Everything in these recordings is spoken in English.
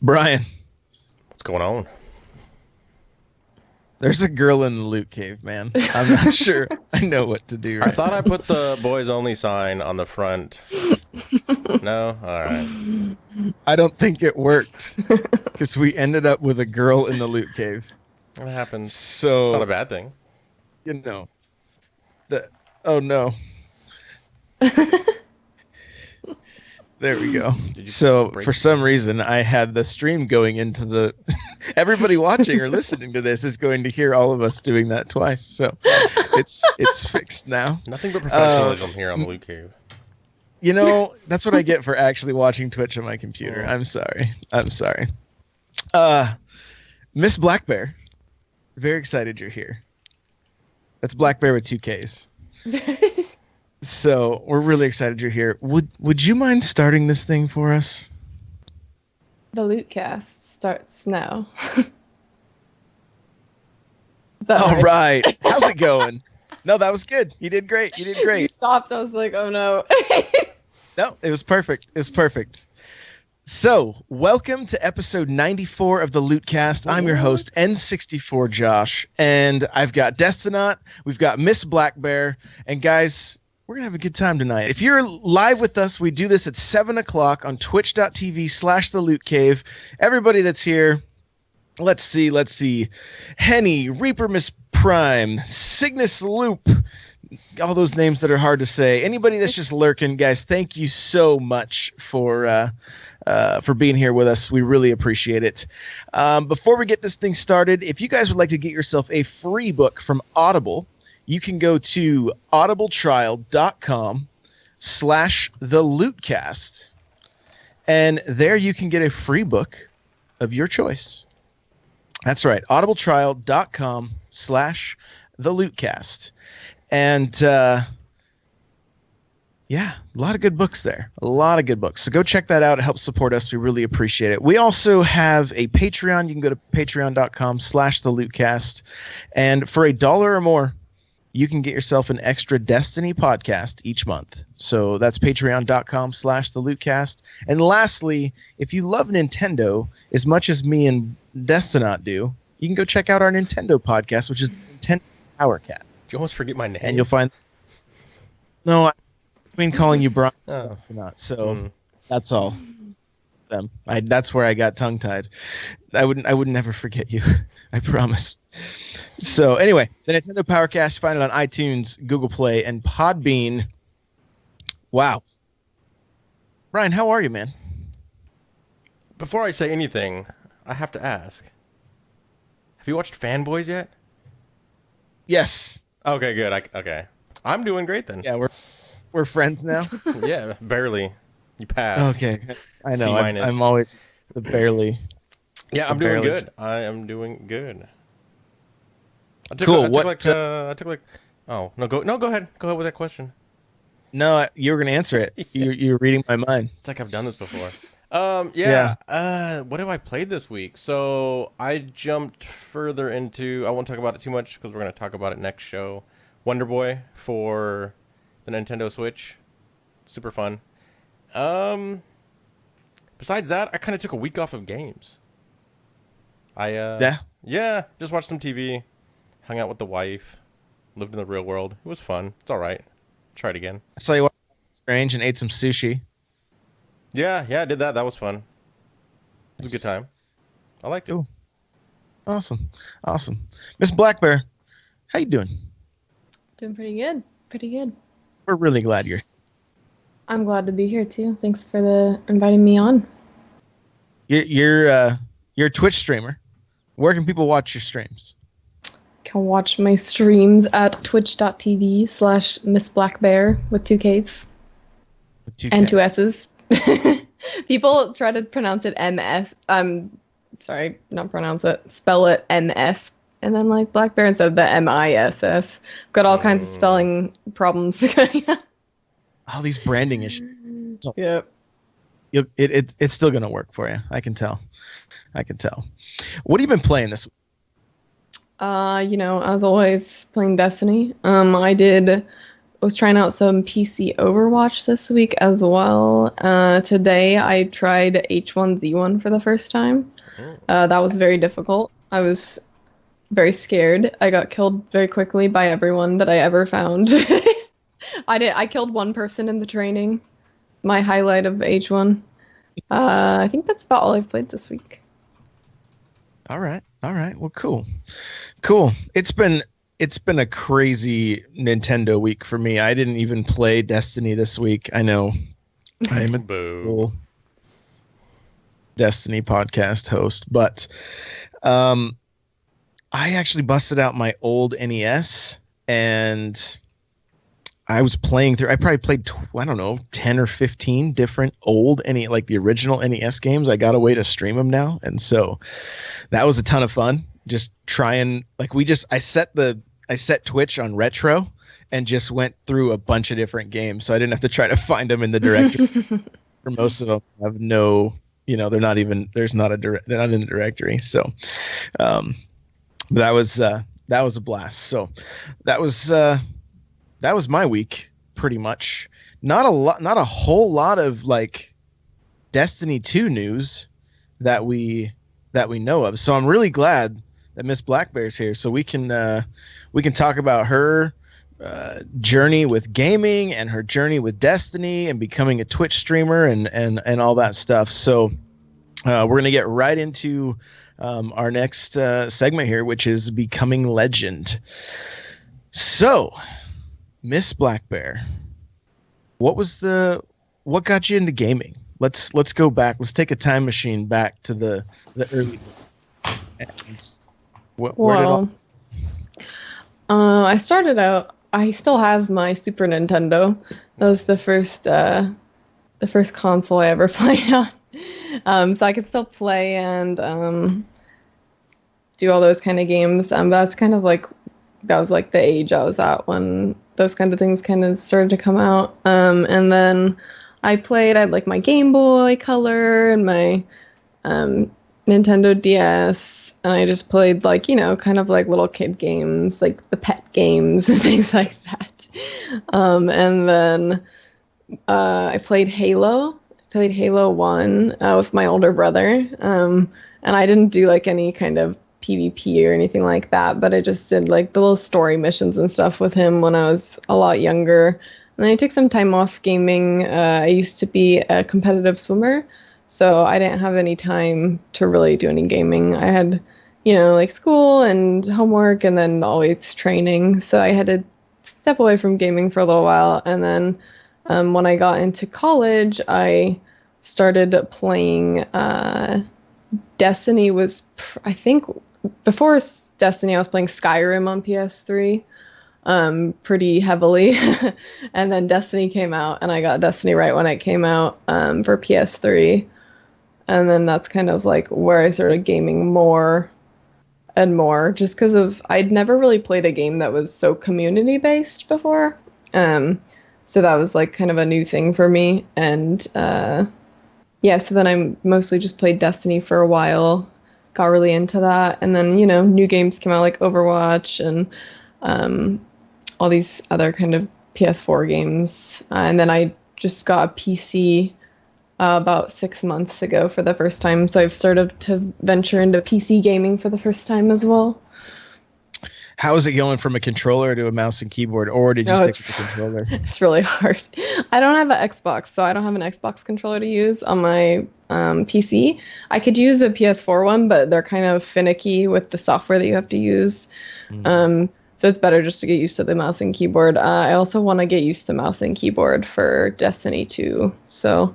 Brian, What's going on? there's a girl in the loot cave, man. I'm not sure I know what to do I right thought I put the boys only sign on the front. No? Alright. I don't think it worked because we ended up with a girl in the loot cave. It happens. So, It's not a bad thing. you know, oh no. There we go. So for some reason, I had the stream going into the. Everybody watching or listening to this is going to hear all of us doing that twice. So it's fixed now. Nothing but professionalism here on the Loot Cave. You know, that's what I get for actually watching Twitch on my computer. I'm sorry. Miss Blackkbear, very excited you're here. That's Blackkbear with 2Ks. So we're really excited you're here. Would you mind starting this thing for us? The Lootcast starts now. All right. How's it going? No, that was good. You did great. You stopped. I was like, oh no. No, it was perfect. So, welcome to episode 94 of the Lootcast. I'm your host, N64 Josh, and I've got Destinot, we've got Miss Blackkbear, and guys, we're going to have a good time tonight. If you're live with us, we do this at 7 o'clock on twitch.tv/thelootcave. Everybody that's here, let's see. Henny, Reaper Miss Prime, Cygnus Loop, all those names that are hard to say. Anybody that's just lurking, guys, thank you so much for being here with us. We really appreciate it. Before we get this thing started, if you guys would like to get yourself a free book from Audible, you can go to audibletrial.com/thelootcast, and there you can get a free book of your choice. That's right, audibletrial.com/thelootcast. And yeah, a lot of good books there. So go check that out. It helps support us. We really appreciate it. We also have a Patreon. You can go to patreon.com/thelootcast. And for $1 or more, you can get yourself an extra Destiny podcast each month. So that's patreon.com/thelootcast. And lastly, if you love Nintendo as much as me and Destinot do, you can go check out our Nintendo podcast, which is Nintendo Powercast. Did you almost forget my name? And you'll find... No, I mean calling you Brian. Destinot. So that's all. That's where I got tongue-tied. I would never forget you. I promise. So anyway, the Nintendo Powercast, find it on iTunes, Google Play, and Podbean. Wow. Brian, how are you, man? Before I say anything, I have to ask. Have you watched Fanboys yet? Yes. Okay, good. Okay. I'm doing great then. Yeah, we're friends now. Yeah, barely. You passed. Okay. I know. C-. I'm always the barely. Yeah, I'm doing good. I am doing good. Cool. I took like. Oh no! Go ahead. Go ahead with that question. No, you were gonna answer it. You're reading my mind. It's like I've done this before. Yeah. What have I played this week? So I jumped further into. I won't talk about it too much because we're gonna talk about it next show. Wonder Boy for the Nintendo Switch. Super fun. Besides that, I kind of took a week off of games. Yeah, just watched some TV, hung out with the wife, lived in the real world. It was fun. It's all right. Try it again. I saw you watch Strange and ate some sushi. Yeah, I did that. That was fun. It was a good time. I liked it. Ooh. Awesome. Miss Blackkbear, how you doing? Doing pretty good. We're really glad you're here. I'm glad to be here too. Thanks for inviting me on. You're a Twitch streamer. Where can people watch your streams? Can watch my streams at twitch.tv/Miss Blackkbear with 2 Ks. With 2 and 2 S's. People try to pronounce it MS. Sorry, not pronounce it. Spell it MS. And then like Blackbear instead of the MISS. Got all kinds of spelling problems. All these branding issues. Yep. It's still gonna work for you. I can tell. What have you been playing this week? As always, playing Destiny. I did was trying out some PC Overwatch this week as well. Today I tried H1Z1 for the first time. That was very difficult. I was very scared. I got killed very quickly by everyone that I ever found. I killed one person in the training. My highlight of H1. I think that's about all I've played this week. All right. Well, cool. It's been a crazy Nintendo week for me. I didn't even play Destiny this week. I know I am a full Destiny podcast host, but I actually busted out my old NES and I was playing through. I probably played 10 or 15 different old like the original NES games. I got a way to stream them now, and so that was a ton of fun. Just trying, like I set Twitch on retro and just went through a bunch of different games, so I didn't have to try to find them in the directory. For most of them, I have no, they're not in the directory. So, that was a blast. So that was my week, pretty much. Not a whole lot of like Destiny 2 news that we know of. So I'm really glad that Miss Blackbear's here, so we can talk about her journey with gaming and her journey with Destiny and becoming a Twitch streamer and all that stuff. So we're gonna get right into our next segment here, which is Becoming Legend. So, Miss Blackbear, what got you into gaming? Let's go back. Let's take a time machine back to the early. I started out. I still have my Super Nintendo. That was the first console I ever played on. So I could still play and do all those kind of games. But that's kind of like that was like the age I was at when those kind of things kind of started to come out. And then I had like my Game Boy Color and my Nintendo DS, and I just played like, kind of like little kid games, like the pet games and things like that. And then I played Halo. I played Halo 1 with my older brother. And I didn't do like any kind of PvP or anything like that, but I just did like the little story missions and stuff with him when I was a lot younger. And then I took some time off gaming. I used to be a competitive swimmer, so I didn't have any time to really do any gaming. I had, like school and homework and then always training, so I had to step away from gaming for a little while. And then when I got into college, I started playing Destiny I think before Destiny, I was playing Skyrim on PS3 pretty heavily. And then Destiny came out, and I got Destiny right when it came out for PS3. And then that's kind of like where I started gaming more and more, just because I'd never really played a game that was so community-based before. So that was like kind of a new thing for me. And so then I mostly just played Destiny for a while, got really into that. And then, new games came out like Overwatch and all these other kind of PS4 games. And then I just got a PC about 6 months ago for the first time. So I've started to venture into PC gaming for the first time as well. How is it going from a controller to a mouse and keyboard, or did you stick with the controller? It's really hard. I don't have an Xbox, so I don't have an Xbox controller to use on my PC. I could use a PS4 one, but they're kind of finicky with the software that you have to use. So it's better just to get used to the mouse and keyboard. I also want to get used to mouse and keyboard for Destiny 2. So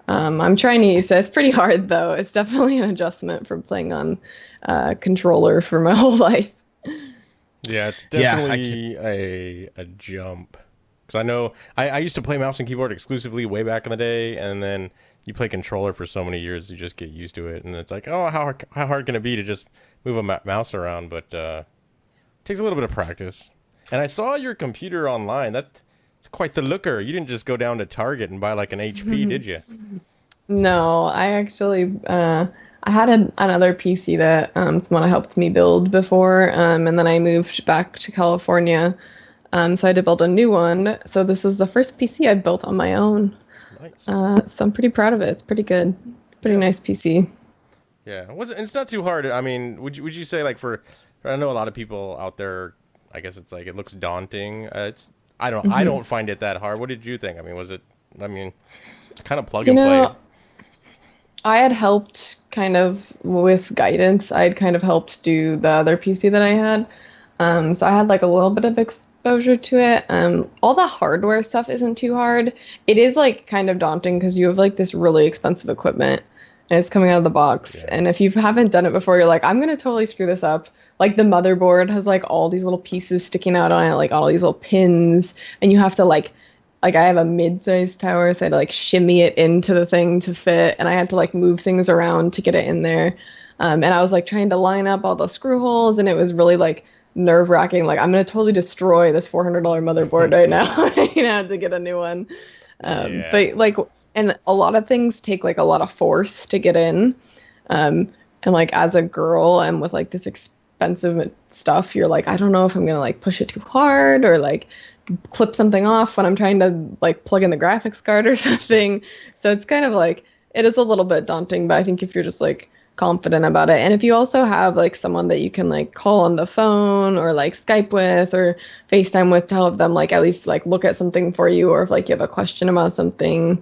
I'm trying to use it. It's pretty hard, though. It's definitely an adjustment from playing on controller for my whole life. Yeah, it's definitely a jump. Because I know I used to play mouse and keyboard exclusively way back in the day, and then you play controller for so many years, you just get used to it. And it's like, oh, how hard can it be to just move a mouse around? But it takes a little bit of practice. And I saw your computer online. That's quite the looker. You didn't just go down to Target and buy like an HP, did you? No, I actually... I had another PC that someone helped me build before, and then I moved back to California So I had to build a new one. So this is the first PC I built on my own. Nice. So I'm pretty proud of it. It's pretty good. Pretty nice PC. Yeah, it's not too hard. I mean, would you say like I know a lot of people out there. I guess it's like it looks daunting. I don't find it that hard. What did you think? I mean, was it? I mean, it's kind of plug and play. I had helped kind of with guidance. I had kind of helped do the other PC that I had. So I had like a little bit of exposure to it. All the hardware stuff isn't too hard. It is like kind of daunting because you have like this really expensive equipment and it's coming out of the box. Yeah. And if you haven't done it before, you're like, I'm going to totally screw this up. Like the motherboard has like all these little pieces sticking out on it, like all these little pins, and you have to like I have a mid-sized tower, so I had to like shimmy it into the thing to fit, and I had to like move things around to get it in there. And I was like trying to line up all the screw holes, and it was really like nerve-wracking. Like I'm gonna totally destroy this $400 motherboard right now. You know, to get a new one. But like, and a lot of things take like a lot of force to get in. And like as a girl and with like this expensive stuff, you're like, I don't know if I'm gonna like push it too hard or like clip something off when I'm trying to like plug in the graphics card or something. So it's kind of like, it is a little bit daunting, but I think if you're just like confident about it, and if you also have like someone that you can like call on the phone or like Skype with or FaceTime with to help them like at least like look at something for you, or if like you have a question about something,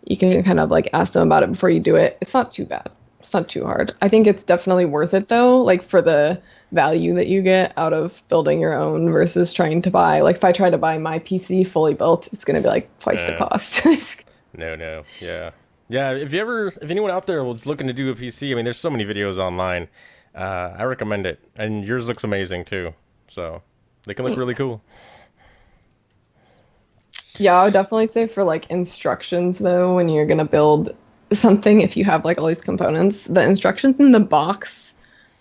you can kind of like ask them about it before you do it. It's not too bad. It's not too hard. I think it's definitely worth it though, like for the value that you get out of building your own versus trying to buy. Like if I try to buy my PC fully built, it's going to be like twice the cost. No. Yeah. If anyone out there was looking to do a PC, I mean, there's so many videos online. I recommend it. And yours looks amazing too. So they can look really cool. Yeah, I would definitely say for like instructions though, when you're going to build something, if you have like all these components, the instructions in the box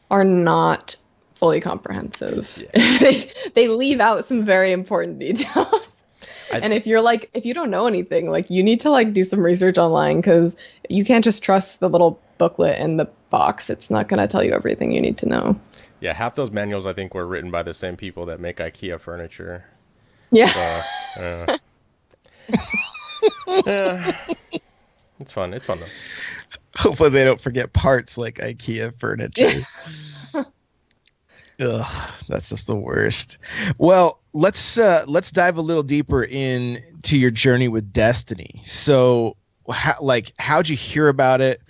are not fully comprehensive. Yeah. They leave out some very important details. And if you don't know anything, like you need to like do some research online, because you can't just trust the little booklet in the box. It's not going to tell you everything you need to know. Yeah, half those manuals I think were written by the same people that make IKEA furniture. Yeah. So, it's fun though. Hopefully they don't forget parts like IKEA furniture. Ugh, that's just the worst. Well, let's dive a little deeper into your journey with Destiny. So, how'd you hear about it?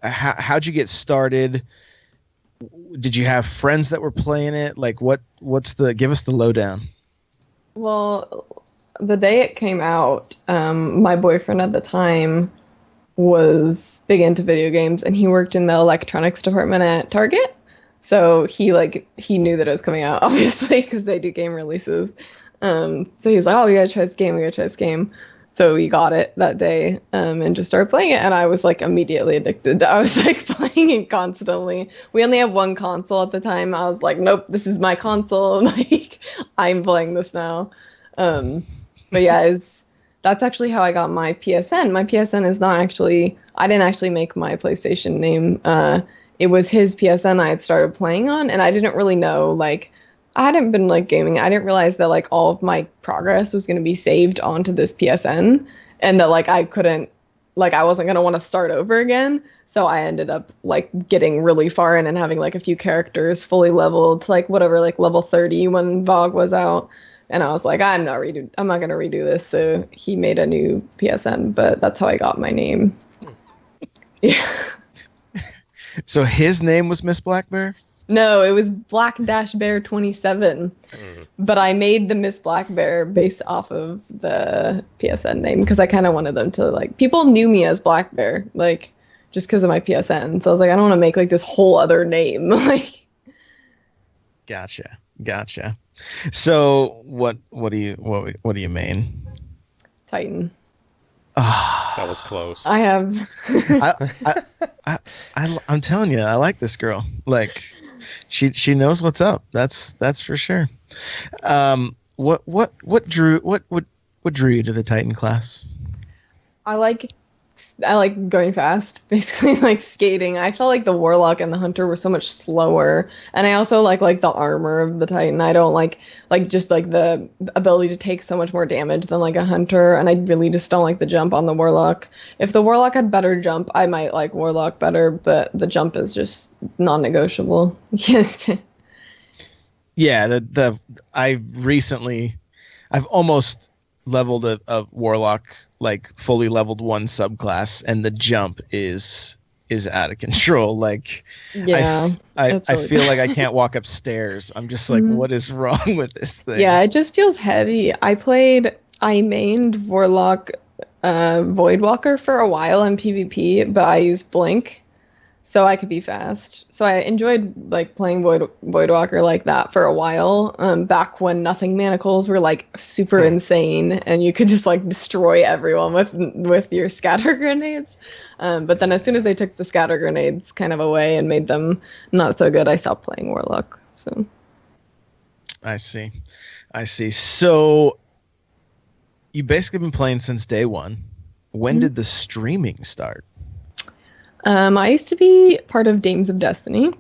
How'd you get started? Did you have friends that were playing it? Like, give us the lowdown. Well, the day it came out, my boyfriend at the time was big into video games, and he worked in the electronics department at Target. So he knew that it was coming out, obviously, because they do game releases. So he was like, oh, we gotta try this game. So we got it that day and just started playing it. And I was like immediately addicted. I was like playing it constantly. We only had one console at the time. I was like, nope, this is my console. Like, I'm playing this now. But yeah, that's actually how I got my PSN. My PSN is not actually, I didn't actually make my PlayStation name. It was his PSN I had started playing on, and I didn't really know, like, I hadn't been, like, gaming. I didn't realize that, like, all of my progress was going to be saved onto this PSN, and that, like, I wasn't going to want to start over again. So I ended up, like, getting really far in and having, like, a few characters fully leveled to, like, whatever, like, level 30 when VOG was out. And I was like, I'm not going to redo this. So he made a new PSN, but that's how I got my name. Yeah. So his name was Miss Blackkbear? No, it was Black-Bear 27. But I made the Miss Blackkbear based off of the PSN name because I kind of wanted them to, like, people knew me as Blackbear, like, just because of my PSN. So I was like, I don't want to make, like, this whole other name. Like, Gotcha. So what do you main? Titan. That was close. I have. I'm telling you, I like this girl. Like, she knows what's up. That's for sure. What drew you to the Titan class? I like I like going fast, basically like skating. I felt like the Warlock and the Hunter were so much slower, and I also like the armor of the Titan. I don't like just like the ability to take so much more damage than like a Hunter, and I really just don't like the jump on the Warlock. If the Warlock had better jump, I might like Warlock better, but the jump is just non-negotiable. Yeah, I've almost leveled a Warlock, like fully leveled one subclass, and the jump is out of control. Like, yeah, I feel like I can't walk upstairs. I'm just like, what is wrong with this thing? Yeah, it just feels heavy. I mained Warlock Voidwalker for a while in PvP, but I used Blink so I could be fast. So I enjoyed like playing Voidwalker like that for a while, back when nothing manacles were like super insane and you could just like destroy everyone with your scatter grenades. But then as soon as they took the scatter grenades kind of away and made them not so good, I stopped playing Warlock. So I see. So you basically been playing since day one. When did the streaming start? I used to be part of Dames of Destiny,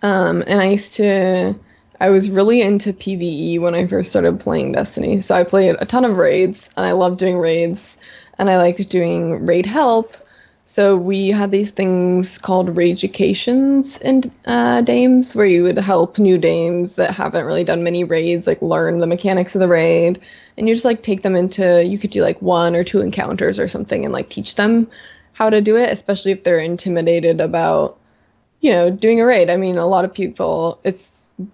and I was really into PvE when I first started playing Destiny. So I played a ton of raids, and I loved doing raids, and I liked doing raid help. So we had these things called Raidications in Dames, where you would help new Dames that haven't really done many raids, like learn the mechanics of the raid, and you just like take them into, you could do like 1 or 2 encounters or something and like teach them how to do it, especially if they're intimidated about, doing a raid. I mean, a lot of people,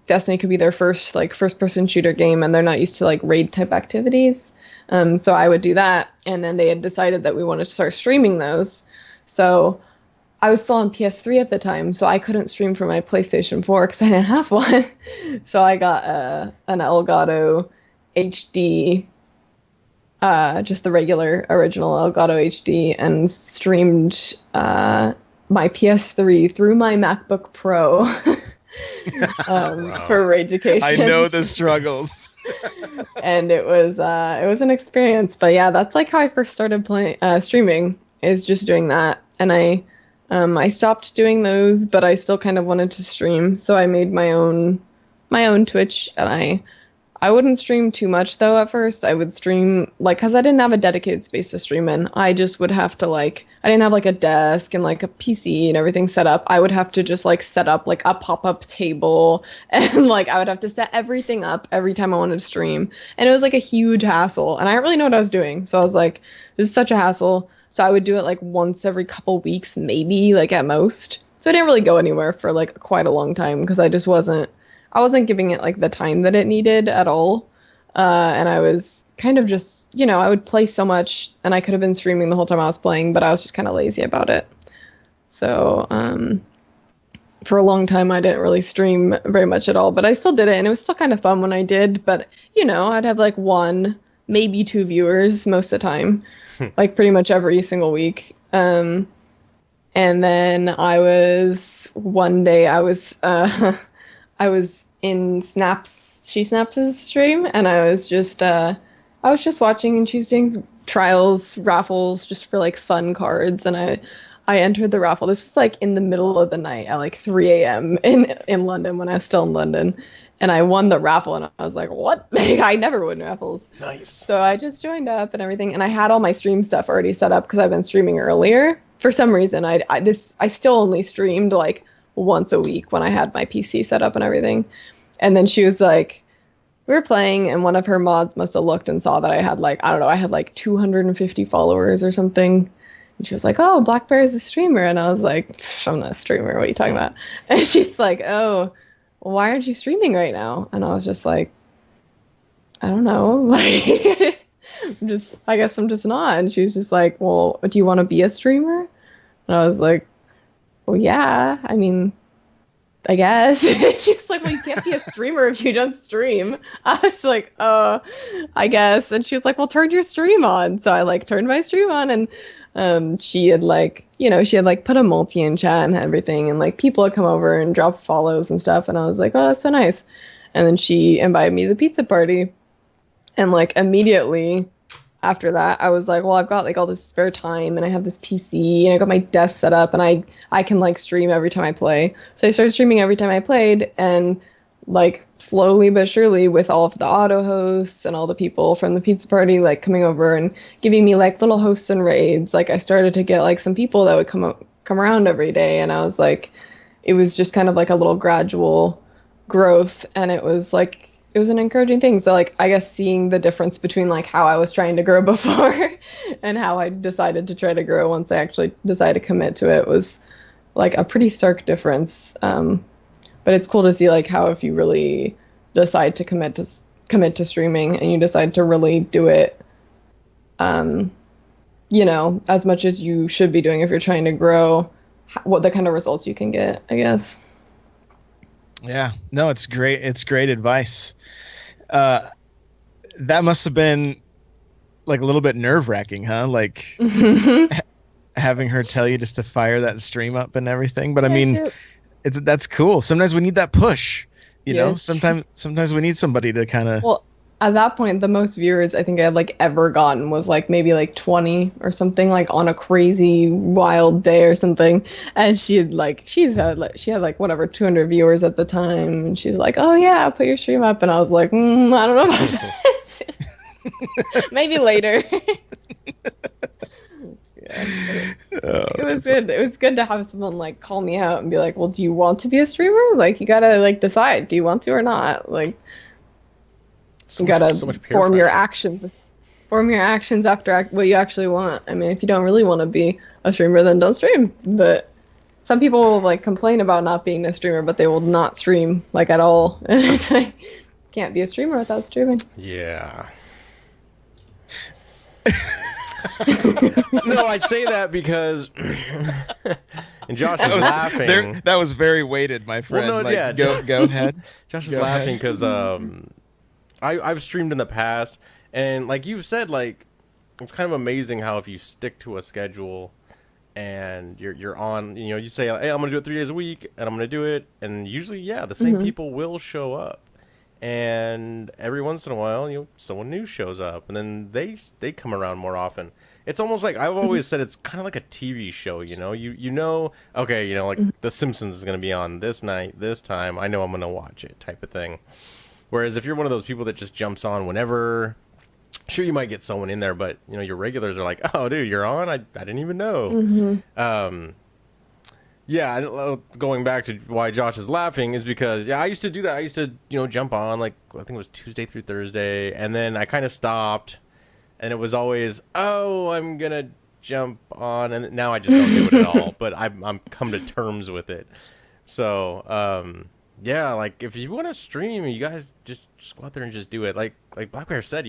Destiny could be their first person shooter game and they're not used to like raid type activities. So I would do that, and then they had decided that we wanted to start streaming those. So I was still on PS3 at the time, so I couldn't stream from my PlayStation 4 because I didn't have one. So I got an Elgato HD, just the regular original Elgato HD, and streamed my PS3 through my MacBook Pro for Raidication. I know the struggles. And it was an experience. But yeah, that's like how I first started playing streaming, is just doing that. And I stopped doing those, but I still kind of wanted to stream, so I made my own Twitch, and I wouldn't stream too much though at first. I would stream because I didn't have a dedicated space to stream in. I just would have to I didn't have like a desk and like a PC and everything set up. I would have to just like set up like a pop-up table, and like I would have to set everything up every time I wanted to stream. And it was like a huge hassle, and I didn't really know what I was doing. So I was like, this is such a hassle. So I would do it like once every couple weeks, maybe, like at most. So I didn't really go anywhere for like quite a long time because I wasn't giving it like the time that it needed at all. And I was kind of just, I would play so much, and I could have been streaming the whole time I was playing, but I was just kind of lazy about it. So for a long time, I didn't really stream very much at all, but I still did it, and it was still kind of fun when I did. But, I'd have like 1, maybe 2 viewers most of the time, like pretty much every single week. And then one day I was in She Snaps' stream, and I was just watching, and she's doing trials, raffles, just for like fun cards, and I entered the raffle. This was like in the middle of the night at like 3 a.m. in London, when I was still in London, and I won the raffle, and I was like, what? I never win raffles. Nice. So I just joined up and everything, and I had all my stream stuff already set up because I've been streaming earlier. For some reason, I still only streamed like once a week when I had my PC set up and everything. And then she was like, we were playing, and one of her mods must have looked and saw that I had I had like 250 followers or something. And she was like, oh, Blackbear is a streamer. And I was like, I'm not a streamer. What are you talking about? And she's like, oh, well, why aren't you streaming right now? And I was just like, I don't know. Like, I guess I'm just not. And she was just like, well, do you want to be a streamer? And I was like, well, yeah, I mean, I guess. She was like, well, you can't be a streamer if you don't stream. I was like, oh, I guess. And she was like, well, turn your stream on. So I like turned my stream on, and she had put a multi in chat and everything, and like people had come over and drop follows and stuff. And I was like, oh, that's so nice. And then she invited me to the pizza party, and like immediately after that. I was like, well, I've got like all this spare time and I have this PC and I got my desk set up and I can like stream every time I play. So I started streaming every time I played, and like slowly but surely, with all of the auto hosts and all the people from the pizza party like coming over and giving me like little hosts and raids, like I started to get like some people that would come around every day, and I was like, it was just kind of like a little gradual growth, and it was an encouraging thing. So like I guess seeing the difference between like how I was trying to grow before and how I decided to try to grow once I actually decided to commit to it was like a pretty stark difference. But it's cool to see like how if you really decide to commit to streaming and you decide to really do it, as much as you should be doing if you're trying to grow, what the kind of results you can get, I guess. Yeah, no, it's great. It's great advice. That must have been like a little bit nerve-wracking, huh? Like having her tell you just to fire that stream up and everything. But I mean, that's cool. Sometimes we need that push, you know. Sometimes we need somebody to kind of. Well, at that point, the most viewers I think I had like ever gotten was like maybe like 20 or something, like on a crazy wild day or something. And she had like whatever 200 viewers at the time, and she's like, "Oh yeah, put your stream up," and I was like, "I don't know about that. Maybe later." It was good. Awesome. It was good to have someone like call me out and be like, "Well, do you want to be a streamer? Like, you gotta like decide. Do you want to or not? Like, you gotta form your actions. Form your actions after what you actually want. I mean, if you don't really want to be a streamer, then don't stream. But some people will like complain about not being a streamer, but they will not stream like at all. And it's like, can't be a streamer without streaming. Yeah. No, I say that because and Josh is laughing. That was very weighted, my friend. Well, no, yeah. Go ahead. Josh is laughing because I've streamed in the past, and like you've said, like it's kind of amazing how if you stick to a schedule and you're on, you say, hey, I'm gonna do it 3 days a week, and I'm gonna do it, and usually, the same people will show up. And every once in a while, someone new shows up, and then they come around more often. It's almost like I've always said it's kind of like a TV show, okay, like The Simpsons is going to be on this night, this time. I know I'm going to watch it, type of thing. Whereas if you're one of those people that just jumps on whenever, sure, you might get someone in there, but your regulars are like, oh, dude, you're on? I didn't even know. Yeah, going back to why Josh is laughing is because, I used to do that. I used to, jump on, like, I think it was Tuesday through Thursday, and then I kind of stopped, and it was always, oh, I'm going to jump on, and now I just don't do it at all, but I'm come to terms with it. So, like, if you want to stream, you guys just go out there and just do it. Like Blackbear said,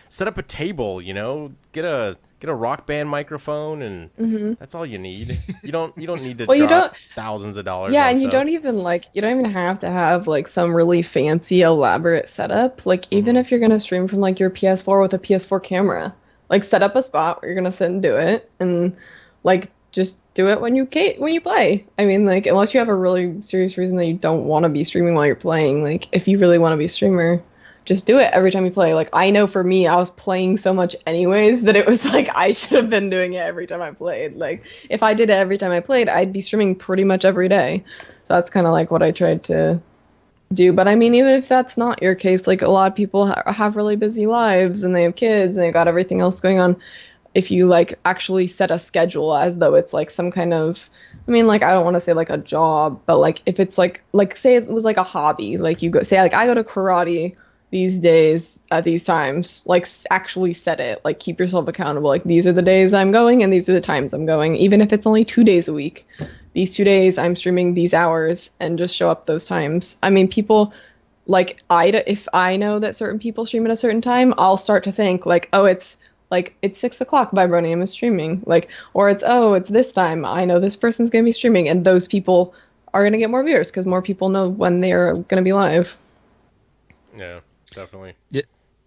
set up a table, get a Rock Band microphone, and that's all you need. You don't need to drop thousands of dollars. Yeah, and stuff. you don't even have to have like some really fancy elaborate setup. Like even if you're gonna stream from like your PS4 with a PS4 camera, like set up a spot where you're gonna sit and do it, and like just do it when you play. I mean, like unless you have a really serious reason that you don't want to be streaming while you're playing, like if you really want to be a streamer, just do it every time you play. Like I know for me, I was playing so much anyways that it was like I should have been doing it every time I played. Like if I did it every time I played, I'd be streaming pretty much every day. So that's kind of like what I tried to do. But I mean, even if that's not your case, like a lot of people have really busy lives and they have kids and they've got everything else going on. If you like actually set a schedule as though it's like some kind of, I mean, like I don't want to say like a job, but like if it's like say it was like a hobby, like you go say like I go to karate these days at these times, like actually set it, like keep yourself accountable, like these are the days I'm going and these are the times I'm going, even if it's only 2 days a week. These 2 days I'm streaming these hours, and just show up those times. I mean, people like if I know that certain people stream at a certain time, I'll start to think like, oh, it's 6 o'clock, Vibronium is streaming, like, or it's this time, I know this person's gonna be streaming, and those people are gonna get more viewers because more people know when they're gonna be live. Yeah, definitely.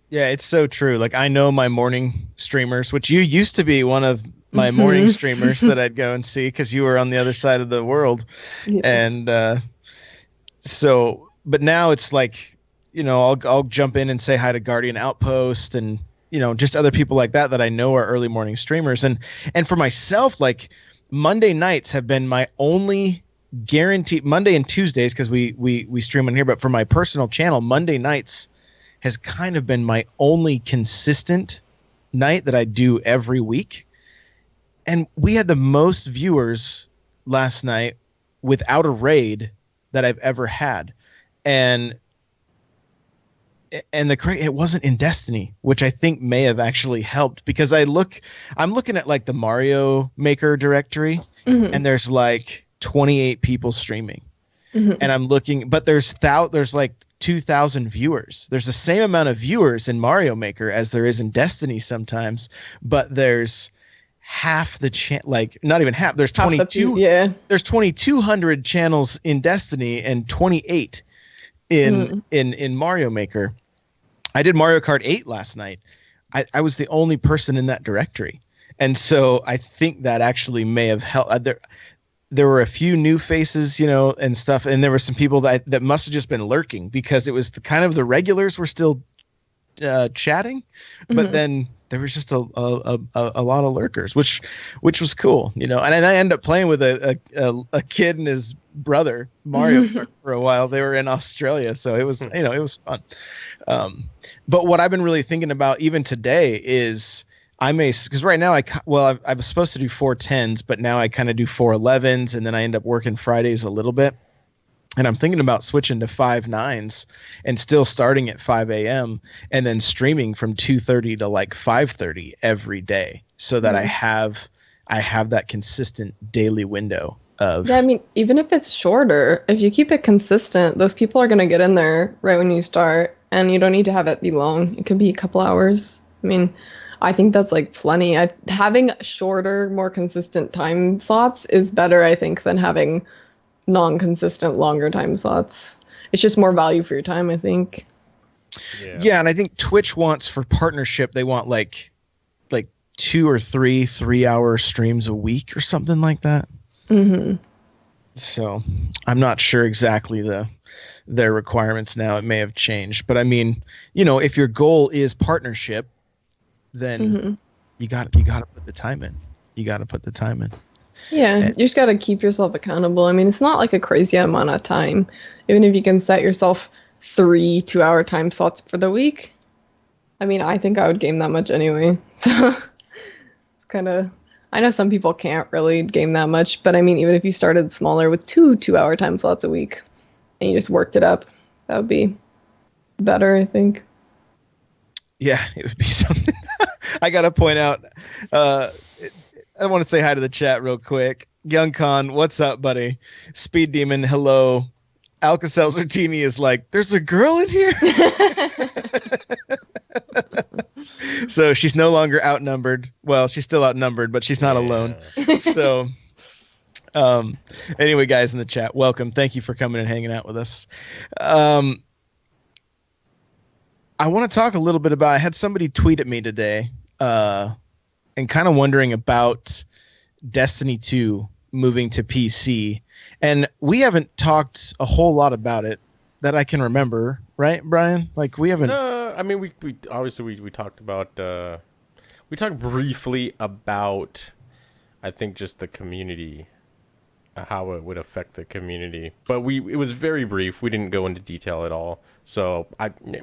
Yeah, it's so true. Like I know my morning streamers, which you used to be one of my morning streamers that I'd go and see because you were on the other side of the world. Yeah. And so, but now it's like, I'll jump in and say hi to Guardian Outpost, and just other people like that I know are early morning streamers. And for myself, like Monday nights have been my only guaranteed, Monday and Tuesdays, because we stream on here, but for my personal channel, Monday nights has kind of been my only consistent night that I do every week. And we had the most viewers last night without a raid that I've ever had. And it wasn't in Destiny, which I think may have actually helped, because I'm looking at like the Mario Maker directory, and there's like 28 people streaming, and I'm looking, but there's like 2,000 viewers. There's the same amount of viewers in Mario Maker as there is in Destiny sometimes, but there's half the like not even half. There's 22. There's 2,200 channels in Destiny and 28 in Mario Maker. I did Mario Kart 8 last night. I was the only person in that directory. And so I think that actually may have helped. There were a few new faces, and stuff. And there were some people that must have just been lurking, because it was the regulars were still chatting, but then there was just a lot of lurkers, which was cool, and I ended up playing with a kid and his brother Mario Kart for a while. They were in Australia, so it was it was fun. But what I've been really thinking about even today is because right now I was supposed to do 410s, but now I kind of do 411s, and then I end up working Fridays a little bit. And I'm thinking about switching to 5/9s and still starting at 5 a.m. and then streaming from 2:30 to like 5:30 every day, so that I have that consistent daily window of. Yeah, I mean, even if it's shorter, if you keep it consistent, those people are going to get in there right when you start, and you don't need to have it be long. It could be a couple hours. I mean, I think that's like plenty. Having shorter, more consistent time slots is better, I think, than having non-consistent longer time slots. It's just more value for your time, I think. Yeah, and I think Twitch wants, for partnership, they want like 2 or 3-hour streams a week or something like that. So I'm not sure exactly their requirements now. It may have changed, but I mean, if your goal is partnership, then you got to put the time in. Yeah, you just got to keep yourself accountable. I mean, it's not like a crazy amount of time. Even if you can set yourself 3 2-hour time slots for the week. I mean, I think I would game that much anyway. So I know some people can't really game that much, but I mean, even if you started smaller with 2 2-hour time slots a week and you just worked it up, that would be better, I think. Yeah, it would be something. I got to point out, I want to say hi to the chat real quick. Young Khan, what's up, buddy? Speed Demon, hello. Alka-Seltzer Teeny is like, there's a girl in here? So she's no longer outnumbered. Well, she's still outnumbered, but she's not alone. So anyway, guys in the chat, welcome. Thank you for coming and hanging out with us. I want to talk a little bit about, I had somebody tweet at me today, and kind of wondering about Destiny 2 moving to PC. And we haven't talked a whole lot about it that I can remember, right, Brian? Like, we haven't. I mean, we obviously we talked about we talked briefly about, I think, just the community, how it would affect the community, but it was very brief. We didn't go into detail at all. So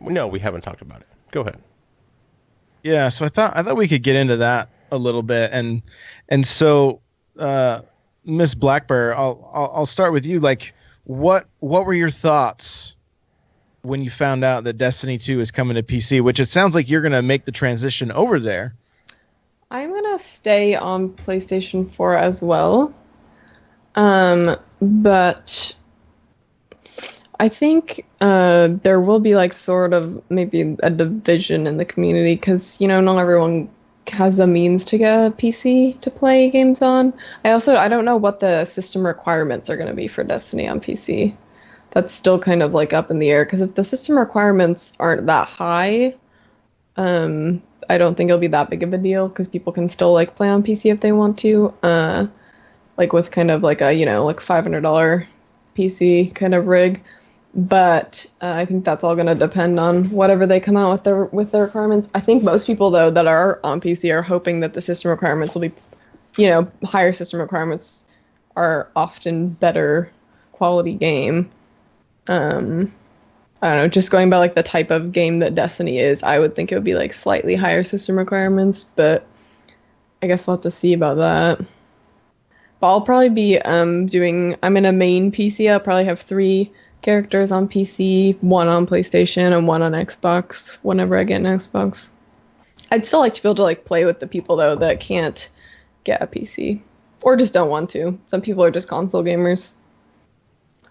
no, we haven't talked about it. Go ahead. Yeah, so I thought we could get into that a little bit, and so Miss Blackkbear, I'll start with you. Like, what were your thoughts when you found out that Destiny 2 is coming to PC? Which it sounds like you're gonna make the transition over there. I'm gonna stay on PlayStation 4 as well, but I think there will be like sort of maybe a division in the community, because not everyone has the means to get a PC to play games on. I don't know what the system requirements are going to be for Destiny on PC. That's still kind of like up in the air, because if the system requirements aren't that high, I don't think it'll be that big of a deal, because people can still like play on PC if they want to, like with kind of like a like $500 PC kind of rig. But I think that's all going to depend on whatever they come out with their requirements. I think most people, though, that are on PC are hoping that the system requirements will be, higher system requirements are often better quality game. I don't know, just going by like the type of game that Destiny is, I would think it would be like slightly higher system requirements, but I guess we'll have to see about that. But I'll probably be I'm in a main PC. I'll probably have 3 characters on PC, 1 on PlayStation, and 1 on Xbox whenever I get an Xbox. I'd still like to be able to like play with the people though that can't get a PC or just don't want to. Some people are just console gamers.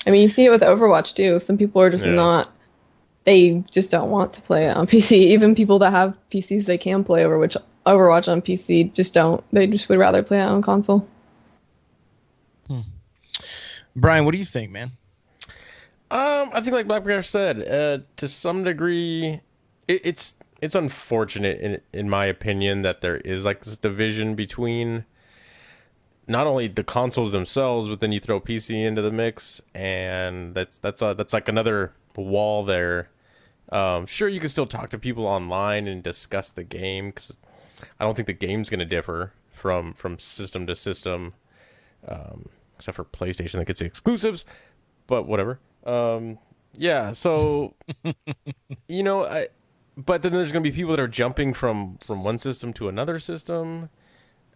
I mean, you see it with Overwatch too. Some people are just not. They just don't want to play it on PC. Even people that have PCs they can play Overwatch on PC just don't. They just would rather play it on console. Brian, what do you think, man? I think like Blackkbear said, to some degree, it's unfortunate in my opinion that there is like this division between not only the consoles themselves, but then you throw PC into the mix, and that's like another wall there. Sure, you can still talk to people online and discuss the game, because I don't think the game's going to differ from system to system, except for PlayStation that gets the exclusives, but whatever. Yeah, so, but then there's going to be people that are jumping from one system to another system.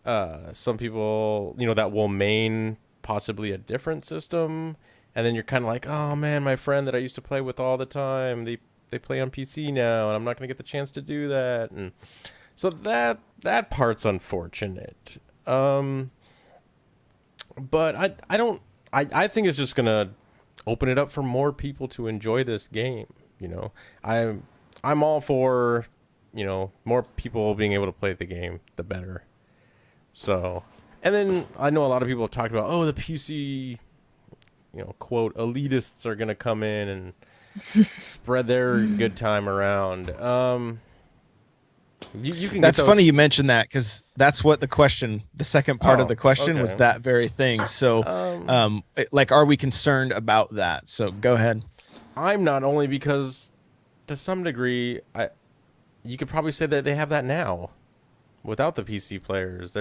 Some people, that will main possibly a different system, and then you're kind of like, oh man, my friend that I used to play with all the time, they play on PC now, and I'm not going to get the chance to do that, and so that part's unfortunate. But I think it's just gonna open it up for more people to enjoy this game. I'm all for, more people being able to play the game, the better. So, and then I know a lot of people have talked about, the PC, quote, elitists are gonna come in and spread their good time around. You can. That's funny you mentioned that, because that's what the second part of the question was, that very thing. So, are we concerned about that? So go ahead. I'm not, only because to some degree, you could probably say that they have that now without the PC players.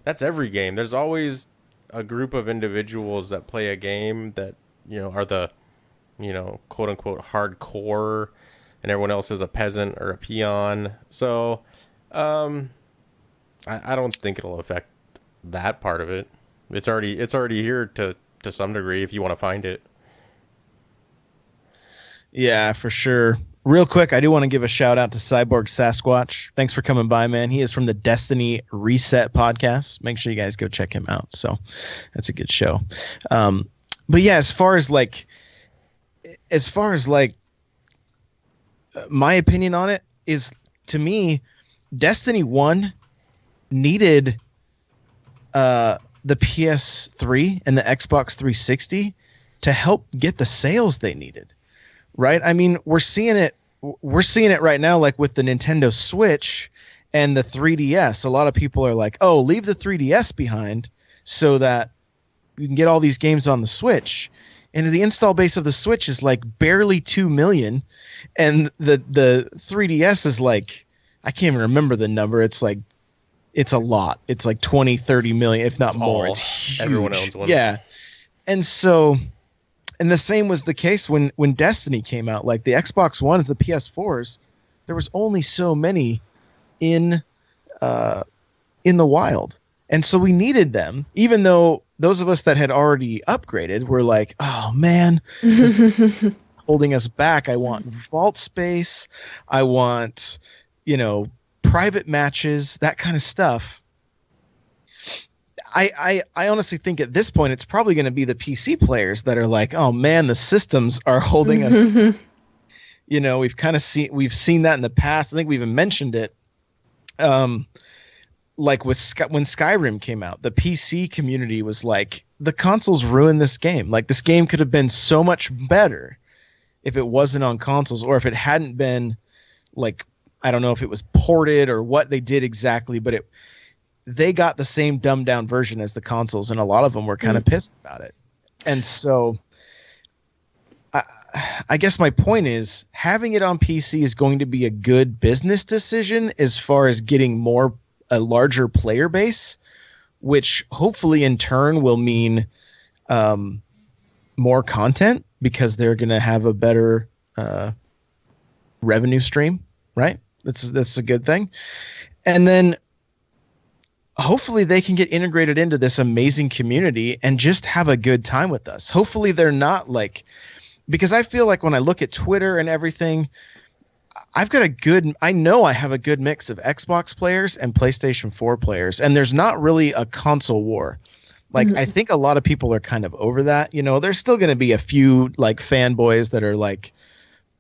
That's every game. There's always a group of individuals that play a game that, are the, quote unquote hardcore, and everyone else is a peasant or a peon. So, I don't think it'll affect that part of it. It's already here to some degree if you want to find it. Yeah, for sure. Real quick, I do want to give a shout out to Cyborg Sasquatch. Thanks for coming by, man. He is from the Destiny Reset podcast. Make sure you guys go check him out. So that's a good show. But yeah, as far as my opinion on it is, to me, Destiny 1 needed the PS3 and the Xbox 360 to help get the sales they needed, right? I mean, we're seeing it right now, like with the Nintendo Switch and the 3DS. A lot of people are like, oh, leave the 3DS behind so that you can get all these games on the Switch. And the install base of the Switch is like barely 2 million, and the 3DS is like, I can't even remember the number. It's like, it's a lot. It's like 20, 30 million, if not more. It's huge. Everyone owns one. Yeah. And so, and the same was the case when Destiny came out. Like the Xbox Ones, the PS4s, there was only so many in the wild. And so we needed them, even though those of us that had already upgraded were like, oh man, this is holding us back. I want vault space. I want, private matches, that kind of stuff. I honestly think at this point, it's probably going to be the PC players that are like, oh man, the systems are holding us. We've seen that in the past. I think we even mentioned it. Like when Skyrim came out, the PC community was like, the consoles ruined this game. Like, this game could have been so much better if it wasn't on consoles, or if it hadn't been, like, I don't know if it was ported or what they did exactly, but they got the same dumbed down version as the consoles, and a lot of them were kind of pissed about it. And so I guess my point is having it on PC is going to be a good business decision as far as getting a larger player base, which hopefully in turn will mean more content because they're going to have a better revenue stream, right? That's a good thing. And then hopefully they can get integrated into this amazing community and just have a good time with us. Hopefully they're not like, because I feel like when I look at Twitter and everything, I know I have a good mix of Xbox players and PlayStation 4 players, and there's not really a console war. Like, I think a lot of people are kind of over that. You know, there's still going to be a few like fanboys that are like,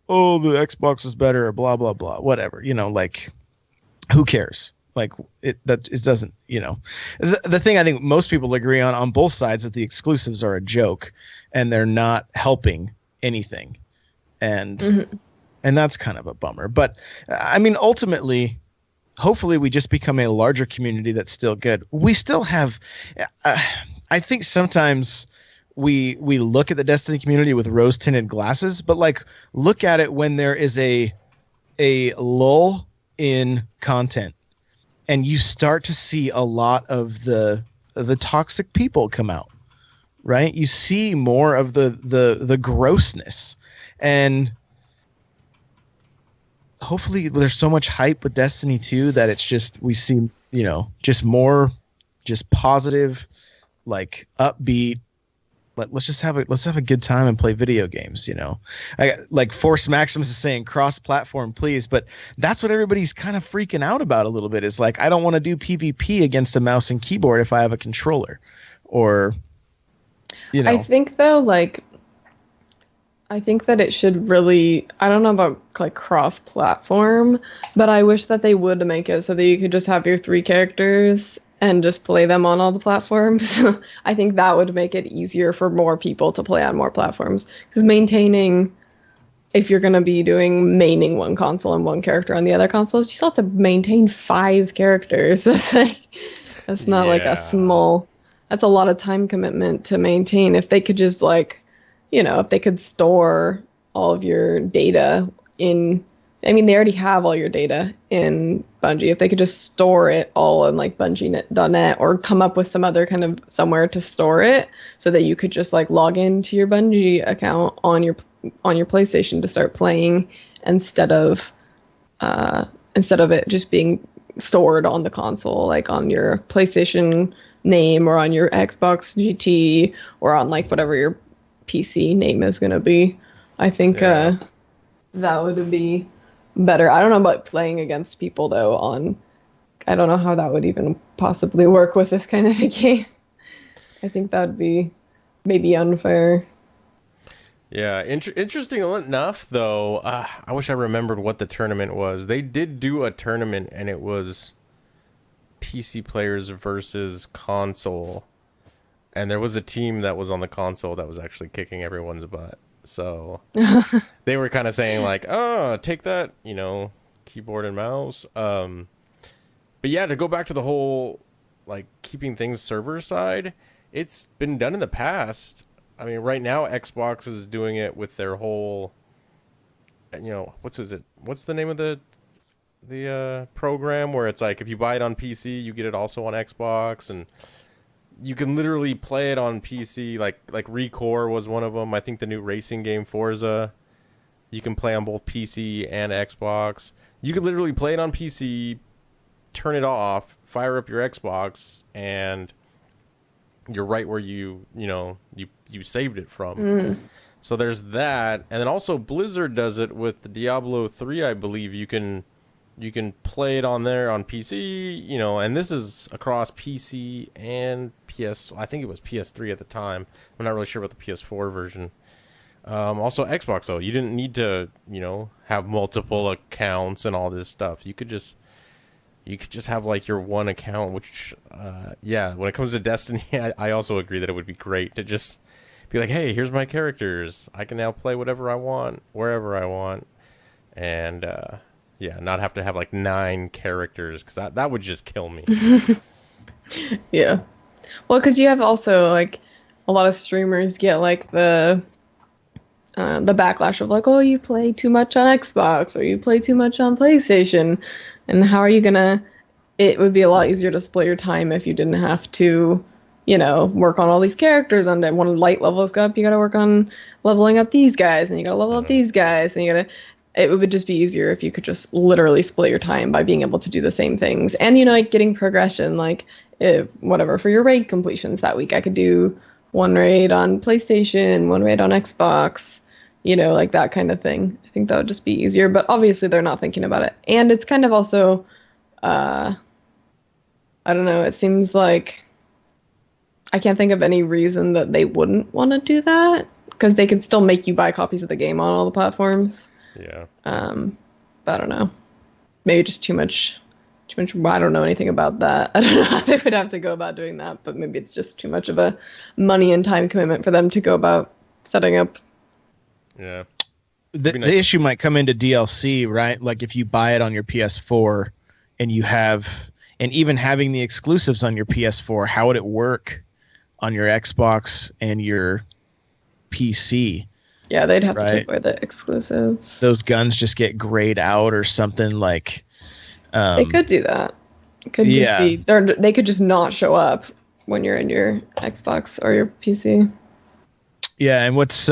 oh, the Xbox is better, or blah, blah, blah, whatever, you know, like who cares? Like it doesn't, you know, the thing I think most people agree on both sides that the exclusives are a joke and they're not helping anything. And that's kind of a bummer. But I mean, ultimately, hopefully we just become a larger community that's still good. We still have, I think sometimes we look at the Destiny community with rose tinted glasses, but like look at it when there is a lull in content. And you start to see a lot of the toxic people come out, right? You see more of the grossness, and hopefully there's so much hype with Destiny 2 that it's just we see, you know, just more, just positive, like upbeat. Let's have a good time and play video games, you know. Like Force Maximus is saying cross-platform, please, but that's what everybody's kind of freaking out about a little bit. Is like, I don't want to do PvP against a mouse and keyboard if I have a controller, or, you know. I think though, like, I think that it should really, I don't know about like cross-platform, but I wish that they would make it so that you could just have your 3 characters and just play them on all the platforms. I think that would make it easier for more people to play on more platforms. Because maintaining, if you're going to be doing maining one console and one character on the other consoles, you still have to maintain 5 characters. That's not like a small, that's a lot of time commitment to maintain. If they could just like, you know, if they could store all of your data in, I mean, they already have all your data in Bungie. If they could just store it all in like Bungie.net or come up with some other kind of somewhere to store it so that you could just like log into your Bungie account on your PlayStation to start playing instead of it just being stored on the console, like on your PlayStation name or on your Xbox GT or on like whatever your PC name is going to be. I think that would be better. I don't know about playing against people though I don't know how that would even possibly work with this kind of a game. I think that would be maybe unfair. Yeah, interesting enough though, I wish I remembered what the tournament was. They did do a tournament and it was PC players versus console. And there was a team that was on the console that was actually kicking everyone's butt. So they were kind of saying like, oh, take that, you know, keyboard and mouse. But yeah, to go back to the whole like keeping things server side, it's been done in the past. I mean, right now Xbox is doing it with their whole, you know, what's the name of the program where it's like if you buy it on PC, you get it also on Xbox, and you can literally play it on PC. Like Recore was one of them. I think the new racing game Forza, you can play on both PC and Xbox. You can literally play it on PC, turn it off, fire up your Xbox, and you're right where you saved it from. So there's that. And then also Blizzard does it with the Diablo 3, I believe. You can play it on there on PC, you know, and this is across PC and PS. I think it was PS3 at the time. I'm not really sure about the PS4 version. Also Xbox though, you didn't need to, you know, have multiple accounts and all this stuff. You could just have like your one account, which when it comes to Destiny, I also agree that it would be great to just be like, hey, here's my characters. I can now play whatever I want, wherever I want, and not have to have like 9 characters, because that would just kill me. Yeah. Well, because you have also like a lot of streamers get like the the backlash of like, oh, you play too much on Xbox or you play too much on PlayStation, and how are you gonna? It would be a lot easier to split your time if you didn't have to, work on all these characters. And then when light levels go up, you gotta work on leveling up these guys, and you gotta level up these guys, and you gotta. It would just be easier if you could just literally split your time by being able to do the same things, and like getting progression, like whatever for your raid completions that week. I could do one raid on PlayStation, one raid on Xbox, like that kind of thing. I think that would just be easier, but obviously they're not thinking about it. And it's kind of also, I don't know, it seems like I can't think of any reason that they wouldn't want to do that, because they could still make you buy copies of the game on all the platforms. Yeah. But I don't know. Maybe just too much. I don't know anything about that. I don't know how they would have to go about doing that, but maybe it's just too much of a money and time commitment for them to go about setting up. Yeah. The issue might come into DLC, right? Like if you buy it on your PS4 and even having the exclusives on your PS4, how would it work on your Xbox and your PC? Yeah, they'd have to take away the exclusives. Those guns just get grayed out or something like. They could do that. It could just be they could just not show up when you're in your Xbox or your PC. Yeah, and what's